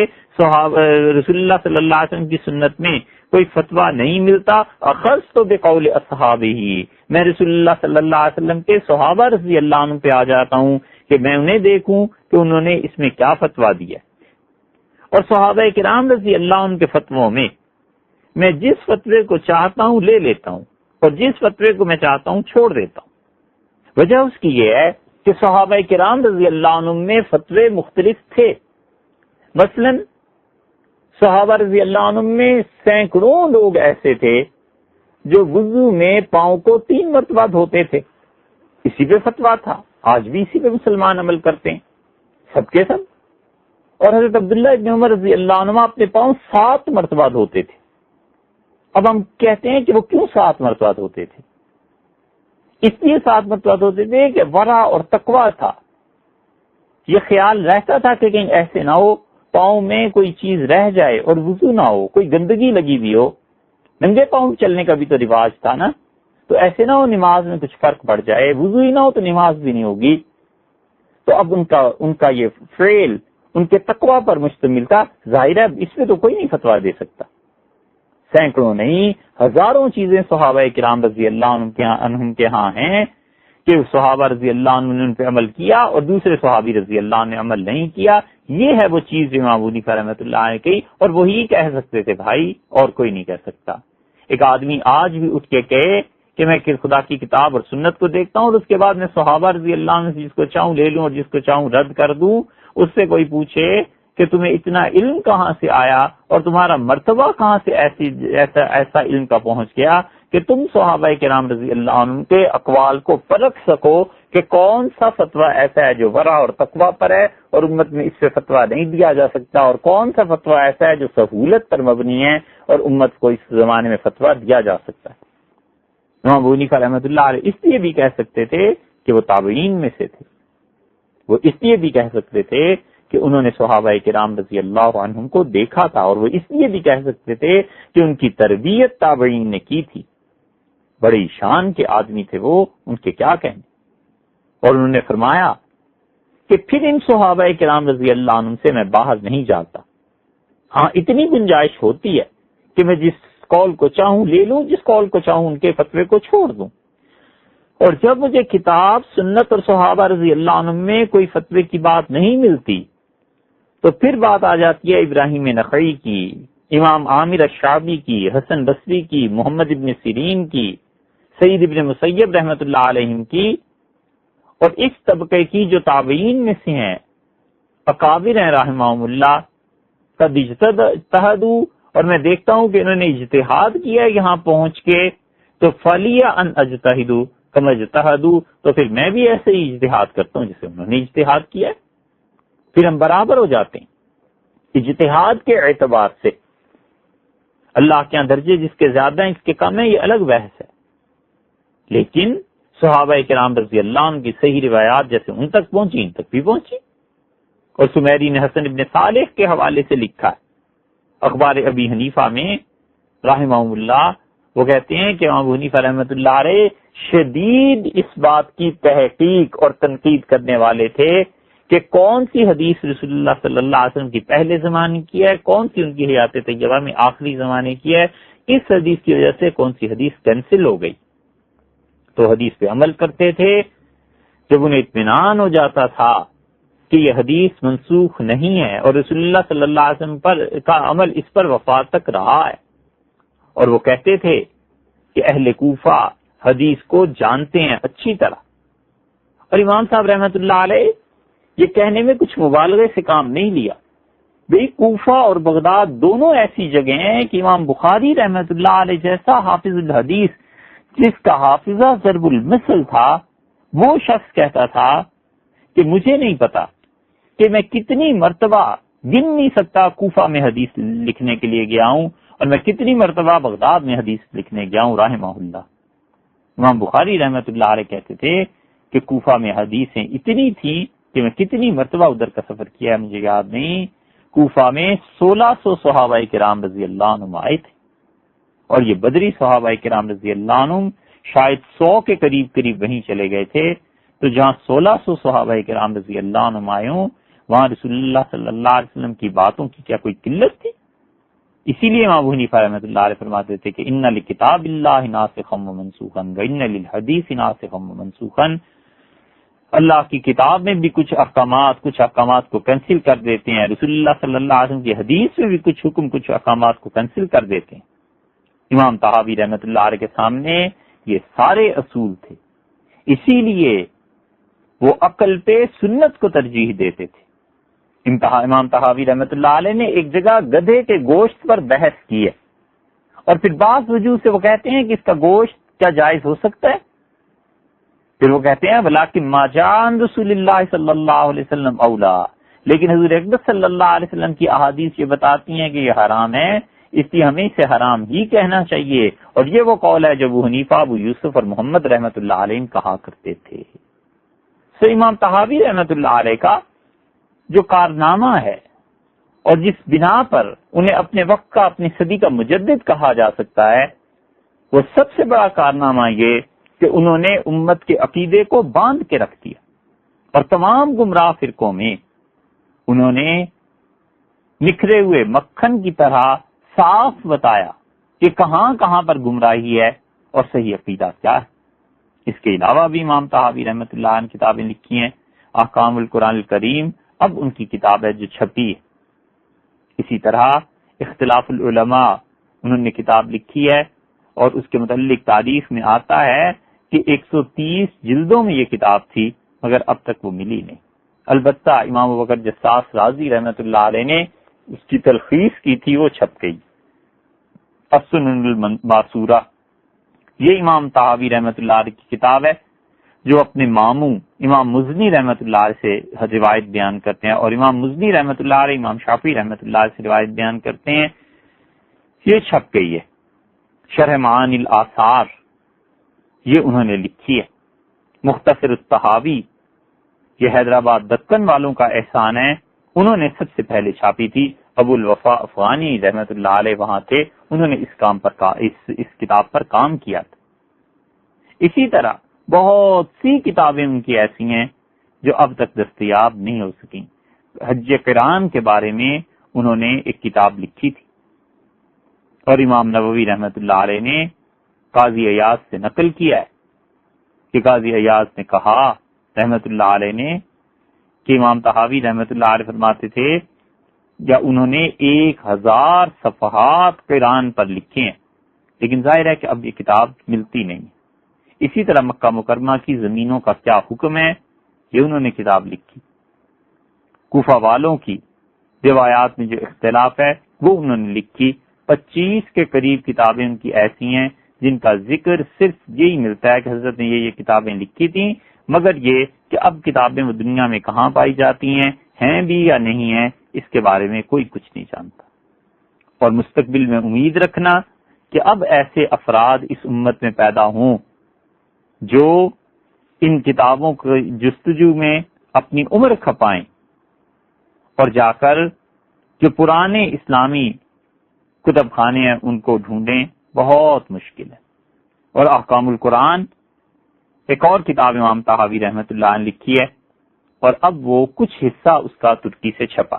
رسول اللہ صلی اللہ علیہ وسلم کی سنت میں کوئی فتویٰ نہیں ملتا، اخذت بقول اصحابہ، میں رسول اللہ صلی اللہ علیہ وسلم کے صحابہ رضی اللہ عنہ پہ آ جاتا ہوں کہ میں انہیں دیکھوں کہ انہوں نے اس میں کیا فتویٰ دیا، اور صحابہ کرام رضی اللہ عنہ کے فتووں میں جس فتوے کو چاہتا ہوں لے لیتا ہوں اور جس فتوے کو میں چاہتا ہوں چھوڑ دیتا ہوں۔ وجہ اس کی یہ ہے کہ صحابہ کرام رضی اللہ عنہ میں فتوے مختلف تھے۔ مثلا صحابہ رضی اللہ عنہ میں سینکڑوں لوگ ایسے تھے جو وضو میں پاؤں کو 3 مرتبہ دھوتے تھے، اسی پہ فتویٰ تھا، آج بھی اسی پہ مسلمان عمل کرتے ہیں سب کے سب۔ اور حضرت عبداللہ ابن عمر رضی اللہ عنہ اپنے پاؤں 7 مرتبہ دھوتے تھے۔ اب ہم کہتے ہیں کہ وہ کیوں 7 مرتبہ دھوتے تھے؟ اس لیے 7 مرتبہ دھوتے تھے کہ ورع اور تقویٰ تھا، یہ خیال رہتا تھا کہ کہیں ایسے نہ ہو پاؤں میں کوئی چیز رہ جائے اور وضو نہ ہو، کوئی گندگی لگی ہوئی ہو، ننگے پاؤں چلنے کا بھی تو رواج تھا نا، تو ایسے نہ ہو نماز میں کچھ فرق پڑ جائے، وضو ہی نہ ہو تو نماز بھی نہیں ہوگی۔ تو اب ان کا یہ فعل ان کے تقویٰ پر مشتمل تھا، ظاہر ہے اس پہ تو کوئی نہیں فتویٰ دے سکتا۔ سینکڑوں نہیں ہزاروں چیزیں صحابہ کرام رضی اللہ عنہم کے ہاں ہیں کہ صحابہ رضی اللہ عنہ نے ان پہ عمل کیا اور دوسرے صحابی رضی اللہ عنہ نے عمل نہیں کیا۔ یہ ہے وہ چیز جو امام ابو حنیفہ رحمۃ اللہ علیہ کی، اور وہی کہہ سکتے تھے بھائی، اور کوئی نہیں کہہ سکتا۔ ایک آدمی آج بھی اٹھ کے کہے کہ میں خدا کی کتاب اور سنت کو دیکھتا ہوں اور اس کے بعد میں صحابہ رضی اللہ عنہ سے جس کو چاہوں لے لوں اور جس کو چاہوں رد کر دوں، اس سے کوئی پوچھے کہ تمہیں اتنا علم کہاں سے آیا اور تمہارا مرتبہ کہاں سے ایسا علم کا پہنچ گیا کہ تم صحابہ کرام رضی اللہ عنہ کے اقوال کو پرکھ سکو کہ کون سا فتویٰ ایسا ہے جو ورع اور تقویٰ پر ہے اور امت میں اس سے فتویٰ نہیں دیا جا سکتا، اور کون سا فتویٰ ایسا ہے جو سہولت پر مبنی ہے اور امت کو اس زمانے میں فتویٰ دیا جا سکتا ہے۔ امام ابو حنیفہ رحمۃ اللہ علیہ اس لیے بھی کہہ سکتے تھے کہ وہ تابعین میں سے تھے، وہ اس لیے بھی کہہ سکتے تھے کہ انہوں نے صحابہ کرام رضی اللہ عنہم کو دیکھا تھا، اور وہ اس لیے بھی کہہ سکتے تھے کہ ان کی تربیت تابعین نے کی تھی، بڑی شان کے آدمی تھے وہ، ان کے کیا کہنے۔ اور انہوں نے فرمایا کہ پھر ان صحابہ کرام رضی اللہ عنہم سے میں باہر نہیں جاتا، ہاں اتنی گنجائش ہوتی ہے کہ میں جس قول کو چاہوں لے لوں، جس قول کو چاہوں ان کے فتوے کو چھوڑ دوں، اور جب مجھے کتاب سنت اور صحابہ رضی اللہ عنہم میں کوئی فتوے کی بات نہیں ملتی تو پھر بات آ جاتی ہے ابراہیم نخعی کی، امام عامر الشعبی کی، حسن بصری کی، محمد ابن سیرین کی، سعید ابن مسیب رحمۃ اللہ علیہم کی، اور اس طبقے کی جو تابعین میں سے ہیں، اکابر ہیں رحمہم اللہ، قد اجتہدوا، اور میں دیکھتا ہوں کہ انہوں نے اجتہاد کیا یہاں پہنچ کے، تو فلیہ ان اجتہدوا کما اجتہدوا، تو پھر میں بھی ایسے ہی اجتہاد کرتا ہوں جیسے انہوں نے اجتہاد کیا ہے، پھر ہم برابر ہو جاتے ہیں۔ اجتہاد کے اعتبار سے اللہ کے درجے جس کے زیادہ ہیں اس کے کم ہیں، یہ الگ بحث ہے، لیکن صحابہ کرام رضی اللہ عنہ کی صحیح روایات جیسے ان تک پہنچی ان تک بھی پہنچی۔ اور سمیری نے حسن ابن صالح کے حوالے سے لکھا ہے اخبار ابی حنیفہ میں رحمہ اللہ، وہ کہتے ہیں کہ امام ابو حنیفہ رحمۃ اللہ علیہ شدید اس بات کی تحقیق اور تنقید کرنے والے تھے کہ کون سی حدیث رسول اللہ صلی اللہ علیہ وسلم کی پہلے زمانے کی ہے، کون سی ان کی حیات طیبہ میں آخری زمانے کی ہے، اس حدیث کی وجہ سے کون سی حدیث کینسل ہو گئی، تو حدیث پہ عمل کرتے تھے۔ جب انہیں اطمینان ہو جاتا تھا کہ یہ حدیث منسوخ نہیں ہے اور رسول اللہ صلی اللہ علیہ وسلم پر کا عمل اس پر وفات تک رہا ہے، اور وہ کہتے تھے کہ اہل کوفہ حدیث کو جانتے ہیں اچھی طرح. اور امام صاحب رحمت اللہ علیہ یہ کہنے میں کچھ مبالغے سے کام نہیں لیا. بھئی کوفہ اور بغداد دونوں ایسی جگہیں ہیں کہ امام بخاری رحمت اللہ علیہ جیسا حافظ الحدیث جس کا حافظہ ضرب المثل تھا، وہ شخص کہتا تھا کہ مجھے نہیں پتا کہ میں کتنی مرتبہ گن نہیں سکتا کوفہ میں حدیث لکھنے کے لیے گیا ہوں اور میں کتنی مرتبہ بغداد میں حدیث لکھنے گیا ہوں رحمہ اللہ. امام بخاری رحمت اللہ علیہ کہتے تھے کہ کوفہ میں حدیثیں اتنی تھیں کہ میں کتنی مرتبہ ادھر کا سفر کیا ہے مجھے یاد نہیں. کوفہ میں 1600 صحابہ کرام رضی اللہ عنہم آئے تھے، اور یہ بدری صحابہ کرام رضی اللہ عنہم شاید 100 کے قریب وہیں چلے گئے تھے. تو جہاں 1600 صحابہ کرام رضی اللہ عنہم آئے ہوں وہاں رسول اللہ صلی اللہ علیہ وسلم کی باتوں کی کیا کوئی قلت تھی؟ اسی لیے امام ابو حنیفہ رحمۃ اللہ علیہ فرماتے تھے کہ ان لکتاب اللہ ناسخا و منسوخا وان للحدیث ناسخا و منسوخا. اللہ کی کتاب میں بھی کچھ احکامات کو کینسل کر دیتے ہیں، رسول اللہ صلی اللہ علیہ وسلم کی حدیث میں بھی کچھ احکامات کو کینسل کر دیتے ہیں. امام طحاوی رحمۃ اللہ علیہ کے سامنے یہ سارے اصول تھے، اسی لیے وہ عقل پہ سنت کو ترجیح دیتے تھے. امام طحاوی رحمۃ اللہ علیہ نے ایک جگہ گدھے کے گوشت پر بحث کی ہے، اور پھر بعض وجوہ سے وہ کہتے ہیں کہ اس کا گوشت کیا جائز ہو سکتا ہے. پھر وہ کہتے ہیں ولیکن ما جان رسول اللہ صلی اللہ علیہ وسلم اولا، لیکن حضور اقدس صلی اللہ علیہ وسلم کی احادیث یہ بتاتی ہیں کہ یہ حرام ہے، اس لیے ہمیں اسے حرام ہی کہنا چاہیے. اور یہ وہ قول ہے جو ابو حنیفہ، ابو یوسف اور محمد رحمۃ اللہ علیہ کہا کرتے تھے. سو امام طحاوی رحمۃ اللہ علیہ کا جو کارنامہ ہے اور جس بنا پر انہیں اپنے وقت کا، اپنی صدی کا مجدد کہا جا سکتا ہے، وہ سب سے بڑا کارنامہ یہ کہ انہوں نے امت کے عقیدے کو باندھ کے رکھ دیا، اور تمام گمراہ فرقوں میں انہوں نے نکھرے ہوئے مکھن کی طرح صاف بتایا کہ کہاں کہاں پر گمراہی ہے اور صحیح عقیدہ کیا ہے. اس کے علاوہ بھی امام طحاوی رحمۃ اللہ عنہ کتابیں لکھی ہیں. احکام القرآن الکریم اب ان کی کتاب ہے جو چھپی ہے. اسی طرح اختلاف العلماء انہوں نے کتاب لکھی ہے، اور اس کے متعلق تاریخ میں آتا ہے کہ 130 جلدوں میں یہ کتاب تھی، مگر اب تک وہ ملی نہیں. البتہ امام ابوبکر جساس رازی رحمۃ اللہ علیہ نے اس کی تلخیص کی تھی، وہ چھپ گئی. السنن الماسورہ یہ امام طحاوی رحمۃ اللہ علیہ کی کتاب ہے جو اپنے ماموں امام مزنی رحمۃ اللہ علیہ سے روایت بیان کرتے ہیں، اور امام مزنی رحمۃ اللہ علیہ امام شافعی رحمۃ اللہ علیہ سے روایت بیان کرتے ہیں. یہ چھپ گئی ہے. شرح معانی الآثار یہ انہوں نے لکھی ہے. مختصر الطحاوی یہ حیدرآباد دکن والوں کا احسان ہے، انہوں نے سب سے پہلے چھاپی تھی. ابو الوفا افغانی رحمۃ اللہ علیہ وہاں تھے، انہوں نے اس کتاب پر کام کیا تھا. اسی طرح بہت سی کتابیں ان کی ایسی ہیں جو اب تک دستیاب نہیں ہو سکیں. حج قران کے بارے میں انہوں نے ایک کتاب لکھی تھی، اور امام نووی رحمۃ اللہ علیہ نے قاضی ایاز سے نقل کیا ہے کہ قاضی ایاز نے کہا رحمۃ اللہ علیہ نے کہ امام طحاوی رحمۃ اللہ علیہ فرماتے تھے یا انہوں نے 1000 صفحات قرآن پر لکھے ہیں، لیکن ظاہر ہے کہ اب یہ کتاب ملتی نہیں. اسی طرح مکہ مکرمہ کی زمینوں کا کیا حکم ہے یہ انہوں نے کتاب لکھی. کوفہ والوں کی روایات میں جو اختلاف ہے وہ انہوں نے لکھی. 25 کے قریب کتابیں ان کی ایسی ہیں جن کا ذکر صرف یہی ملتا ہے کہ حضرت نے یہ کتابیں لکھی تھیں، مگر یہ کہ اب کتابیں وہ دنیا میں کہاں پائی جاتی ہیں بھی یا نہیں ہیں، اس کے بارے میں کوئی کچھ نہیں جانتا. اور مستقبل میں امید رکھنا کہ اب ایسے افراد اس امت میں پیدا ہوں جو ان کتابوں کو جستجو میں اپنی عمر کھپائیں اور جا کر جو پرانے اسلامی کتب خانے ہیں ان کو ڈھونڈیں، بہت مشکل ہے. اور احکام القرآن ایک اور کتاب امام طحاوی رحمۃ اللہ عنہ لکھی ہے، اور اب وہ کچھ حصہ اس کا ترکی سے چھپا.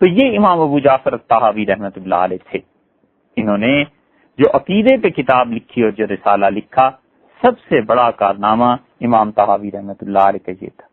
تو یہ امام ابو جعفر طحاوی رحمۃ اللہ علیہ تھے. انہوں نے جو عقیدے پہ کتاب لکھی اور جو رسالہ لکھا، سب سے بڑا کارنامہ امام طحاوی رحمۃ اللہ علیہ کا یہ تھا.